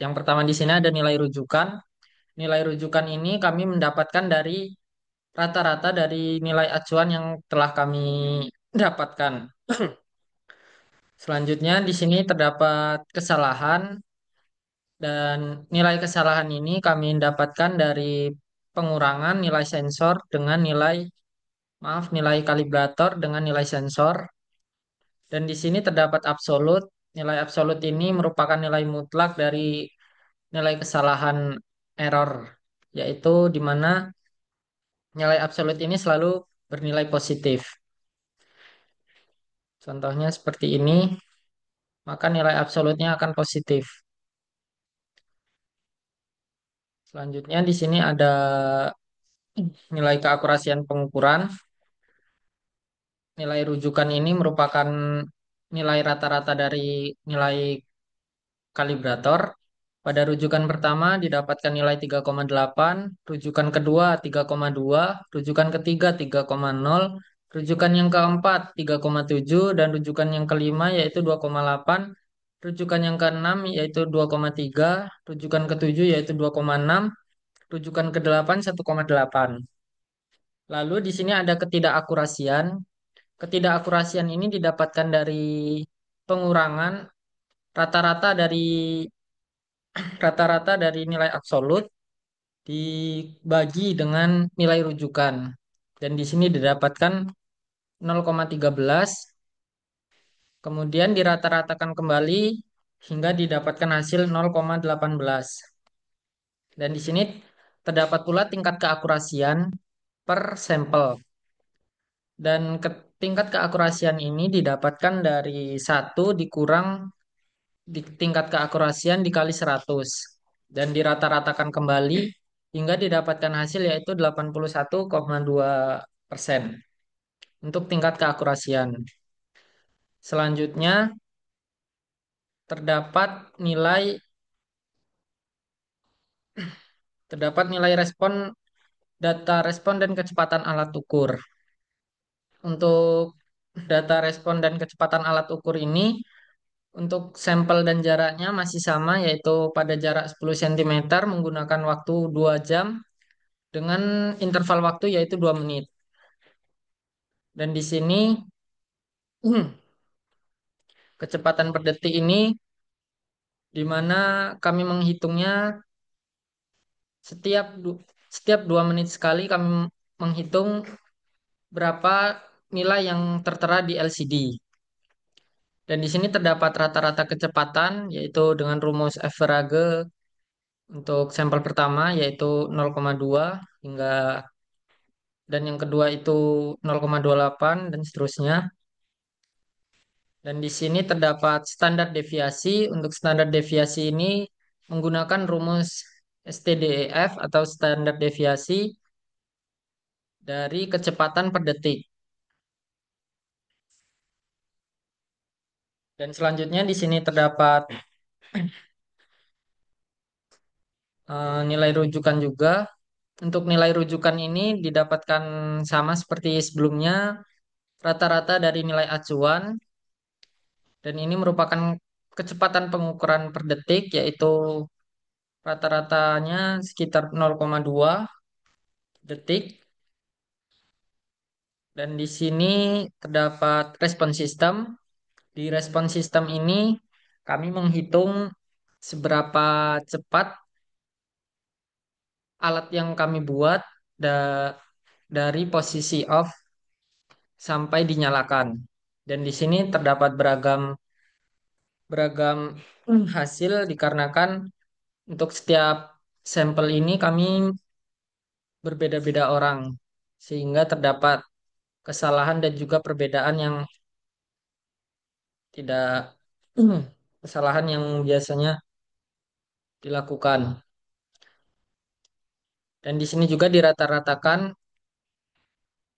Yang pertama di sini ada nilai rujukan. Nilai rujukan ini kami mendapatkan dari rata-rata dari nilai acuan yang telah kami dapatkan. Selanjutnya di sini terdapat kesalahan, dan nilai kesalahan ini kami dapatkan dari pengurangan nilai sensor dengan nilai kalibrator dengan nilai sensor. Dan di sini terdapat absolut. Nilai absolut ini merupakan nilai mutlak dari nilai kesalahan error, yaitu di mana nilai absolut ini selalu bernilai positif. Contohnya seperti ini, maka nilai absolutnya akan positif. Selanjutnya di sini ada nilai keakurasian pengukuran. Nilai rujukan ini merupakan nilai rata-rata dari nilai kalibrator. Pada rujukan pertama didapatkan nilai 3,8, rujukan kedua 3,2, rujukan ketiga 3,0, rujukan yang keempat 3,7, dan rujukan yang kelima yaitu 2,8, rujukan yang keenam yaitu 2,3, rujukan ketujuh yaitu 2,6, rujukan kedelapan 1,8. Lalu di sini ada ketidakakurasian. Ketidakakurasian ini didapatkan dari pengurangan rata-rata dari rata-rata dari nilai absolut dibagi dengan nilai rujukan. Dan di sini didapatkan 0,13, kemudian dirata-ratakan kembali hingga didapatkan hasil 0,18. Dan di sini terdapat pula tingkat keakurasian per sampel. Dan tingkat keakurasian ini didapatkan dari satu dikurang di tingkat keakurasian dikali 100 dan dirata-ratakan kembali hingga didapatkan hasil yaitu 81,2% untuk tingkat keakurasian. Selanjutnya terdapat nilai terdapat nilai respon data respon dan kecepatan alat ukur. Untuk data respon dan kecepatan alat ukur ini untuk sampel dan jaraknya masih sama, yaitu pada jarak 10 cm menggunakan waktu 2 jam dengan interval waktu yaitu 2 menit. Dan di sini kecepatan per detik ini di mana kami menghitungnya setiap setiap 2 menit sekali kami menghitung berapa nilai yang tertera di LCD. Dan di sini terdapat rata-rata kecepatan yaitu dengan rumus Average untuk sampel pertama yaitu 0,2 hingga, dan yang kedua itu 0,28 dan seterusnya. Dan di sini terdapat standar deviasi. Untuk standar deviasi ini menggunakan rumus STDEF atau standar deviasi dari kecepatan per detik. Dan selanjutnya di sini terdapat nilai rujukan juga. Untuk nilai rujukan ini didapatkan sama seperti sebelumnya, rata-rata dari nilai acuan, dan ini merupakan kecepatan pengukuran per detik, yaitu rata-ratanya sekitar 0,2 detik. Dan di sini terdapat respon sistem. Di respon sistem ini kami menghitung seberapa cepat alat yang kami buat da- dari posisi off sampai dinyalakan. Dan di sini terdapat beragam beragam hasil dikarenakan untuk setiap sampel ini kami berbeda-beda orang, sehingga terdapat kesalahan dan juga perbedaan yang tidak kesalahan yang biasanya dilakukan. Dan di sini juga dirata-ratakan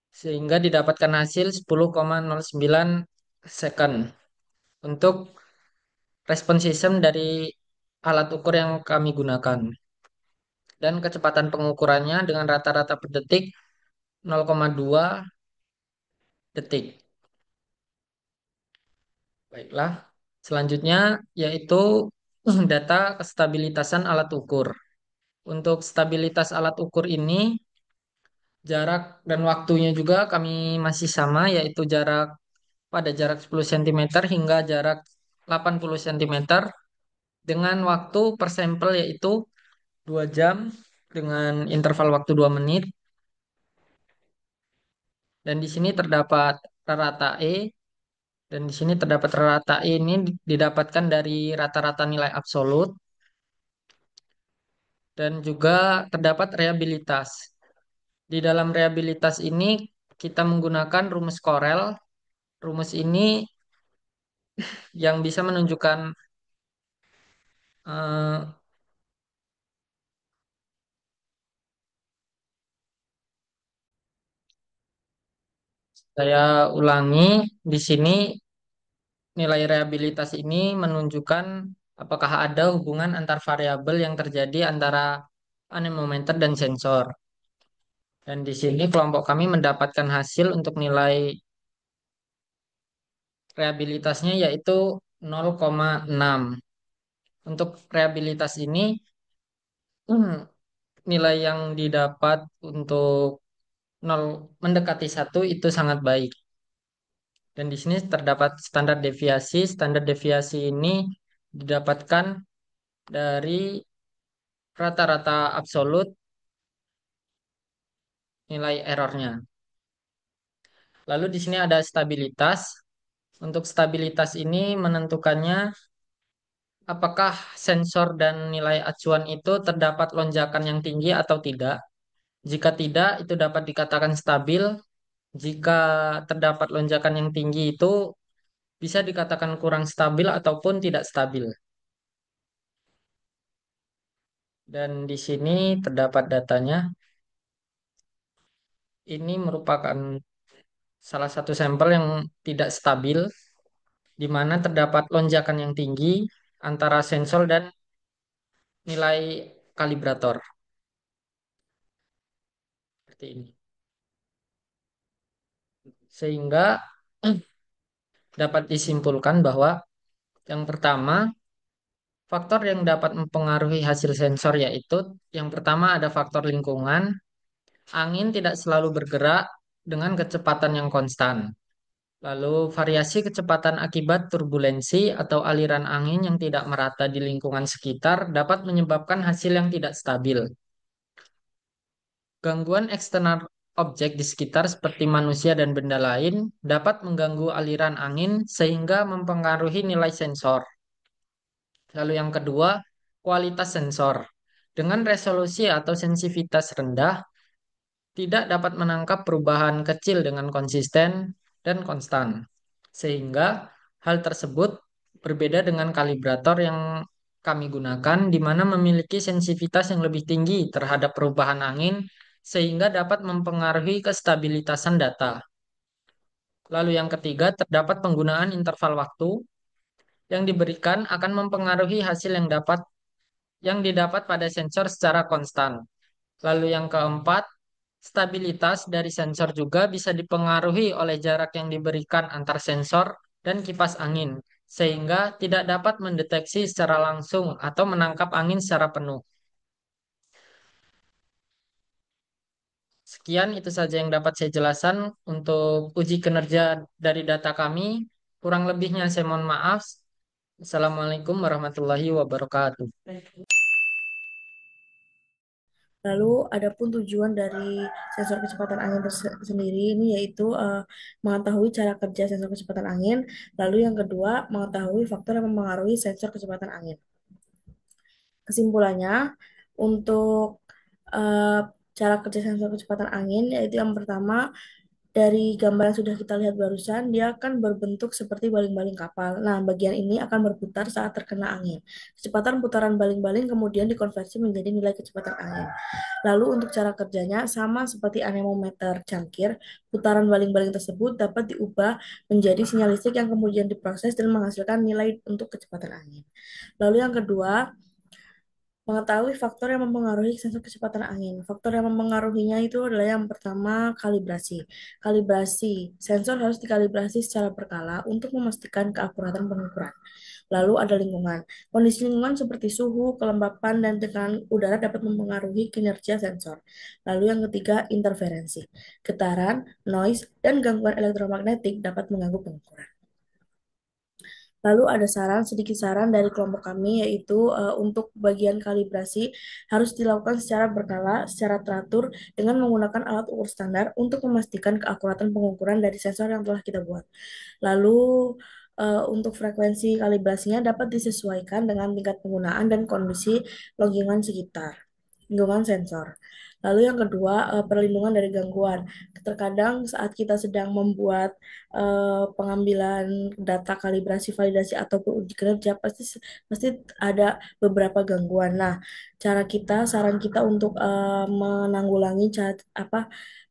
sehingga didapatkan hasil 10,09 second untuk respon sistem dari alat ukur yang kami gunakan. Dan kecepatan pengukurannya dengan rata-rata per detik 0,2 detik. Baiklah, selanjutnya yaitu data kestabilitasan alat ukur. Untuk stabilitas alat ukur ini, jarak dan waktunya juga kami masih sama, yaitu pada jarak 10 cm hingga jarak 80 cm dengan waktu per sampel yaitu 2 jam dengan interval waktu 2 menit. Dan di sini terdapat rata E, dan di sini terdapat rata E ini didapatkan dari rata-rata nilai absolut, dan juga terdapat reliabilitas. Di dalam reliabilitas ini kita menggunakan rumus Corel. Rumus ini yang bisa menunjukkan eh, saya ulangi di sini nilai reliabilitas ini menunjukkan apakah ada hubungan antar variabel yang terjadi antara anemometer dan sensor. Dan di sini kelompok kami mendapatkan hasil untuk nilai reliabilitasnya yaitu 0,6. Untuk reliabilitas ini nilai yang didapat untuk 0 mendekati 1 itu sangat baik. Dan di sini terdapat standar deviasi. Standar deviasi ini didapatkan dari rata-rata absolut nilai errornya. Lalu di sini ada stabilitas. Untuk stabilitas ini menentukannya apakah sensor dan nilai acuan itu terdapat lonjakan yang tinggi atau tidak. Jika tidak, itu dapat dikatakan stabil. Jika terdapat lonjakan yang tinggi itu bisa dikatakan kurang stabil ataupun tidak stabil. Dan di sini terdapat datanya. Ini merupakan salah satu sampel yang tidak stabil, di mana terdapat lonjakan yang tinggi antara sensor dan nilai kalibrator. Seperti ini. Sehingga dapat disimpulkan bahwa yang pertama, faktor yang dapat mempengaruhi hasil sensor yaitu yang pertama ada faktor lingkungan. Angin tidak selalu bergerak dengan kecepatan yang konstan. Lalu variasi kecepatan akibat turbulensi atau aliran angin yang tidak merata di lingkungan sekitar dapat menyebabkan hasil yang tidak stabil. Gangguan eksternal objek di sekitar seperti manusia dan benda lain dapat mengganggu aliran angin sehingga mempengaruhi nilai sensor. Lalu yang kedua, kualitas sensor. Dengan resolusi atau sensitivitas rendah, tidak dapat menangkap perubahan kecil dengan konsisten dan konstan. Sehingga hal tersebut berbeda dengan kalibrator yang kami gunakan, di mana memiliki sensitivitas yang lebih tinggi terhadap perubahan angin, sehingga dapat mempengaruhi kestabilitasan data. Lalu yang ketiga, terdapat penggunaan interval waktu yang diberikan akan mempengaruhi hasil yang didapat pada sensor secara konstan. Lalu yang keempat, stabilitas dari sensor juga bisa dipengaruhi oleh jarak yang diberikan antar sensor dan kipas angin, sehingga tidak dapat mendeteksi secara langsung atau menangkap angin secara penuh. Sekian itu saja yang dapat saya jelaskan untuk uji kinerja dari data kami. Kurang lebihnya saya mohon maaf. Assalamualaikum warahmatullahi wabarakatuh. Lalu adapun tujuan dari sensor kecepatan angin sendiri ini yaitu mengetahui cara kerja sensor kecepatan angin. Lalu yang kedua, mengetahui faktor yang mempengaruhi sensor kecepatan angin. Kesimpulannya, untuk eh, cara kerja sensor kecepatan angin, yaitu yang pertama, dari gambar yang sudah kita lihat barusan, dia akan berbentuk seperti baling-baling kapal. Nah, bagian ini akan berputar saat terkena angin. Kecepatan putaran baling-baling kemudian dikonversi menjadi nilai kecepatan angin. Lalu untuk cara kerjanya, sama seperti anemometer cangkir, putaran baling-baling tersebut dapat diubah menjadi sinyal listrik yang kemudian diproses dan menghasilkan nilai untuk kecepatan angin. Lalu yang kedua, mengetahui faktor yang mempengaruhi sensor kecepatan angin. Faktor yang mempengaruhinya itu adalah yang pertama kalibrasi. Kalibrasi. Sensor harus dikalibrasi secara berkala untuk memastikan keakuratan pengukuran. Lalu ada lingkungan. Kondisi lingkungan seperti suhu, kelembapan, dan tekanan udara dapat mempengaruhi kinerja sensor. Lalu yang ketiga, interferensi. Getaran, noise, dan gangguan elektromagnetik dapat mengganggu pengukuran. Lalu ada sedikit saran dari kelompok kami, yaitu untuk bagian kalibrasi harus dilakukan secara berkala, secara teratur, dengan menggunakan alat ukur standar untuk memastikan keakuratan pengukuran dari sensor yang telah kita buat. Lalu untuk frekuensi kalibrasinya dapat disesuaikan dengan tingkat penggunaan dan kondisi lingkungan sekitar, lingkungan sensor. Lalu yang kedua, perlindungan dari gangguan. Terkadang saat kita sedang membuat pengambilan data kalibrasi, validasi ataupun uji kinerja pasti pasti ada beberapa gangguan. Nah, saran kita untuk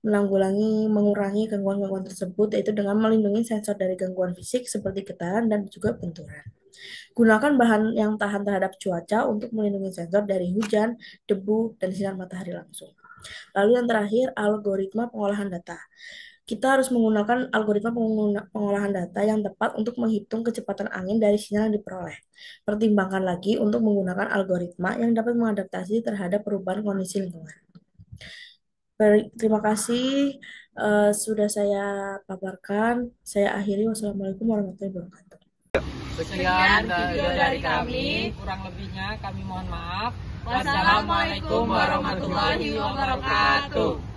mengurangi gangguan-gangguan tersebut yaitu dengan melindungi sensor dari gangguan fisik seperti getaran dan juga benturan. Gunakan bahan yang tahan terhadap cuaca untuk melindungi sensor dari hujan, debu, dan sinar matahari langsung. Lalu yang terakhir, algoritma pengolahan data. Kita harus menggunakan algoritma pengolahan data yang tepat untuk menghitung kecepatan angin dari sinyal yang diperoleh. Pertimbangkan lagi untuk menggunakan algoritma yang dapat mengadaptasi terhadap perubahan kondisi lingkungan. Terima kasih sudah saya paparkan. Saya akhiri. Wassalamualaikum warahmatullahi wabarakatuh. Sekian video dari kami, kurang lebihnya kami mohon maaf. Wassalamualaikum warahmatullahi wabarakatuh.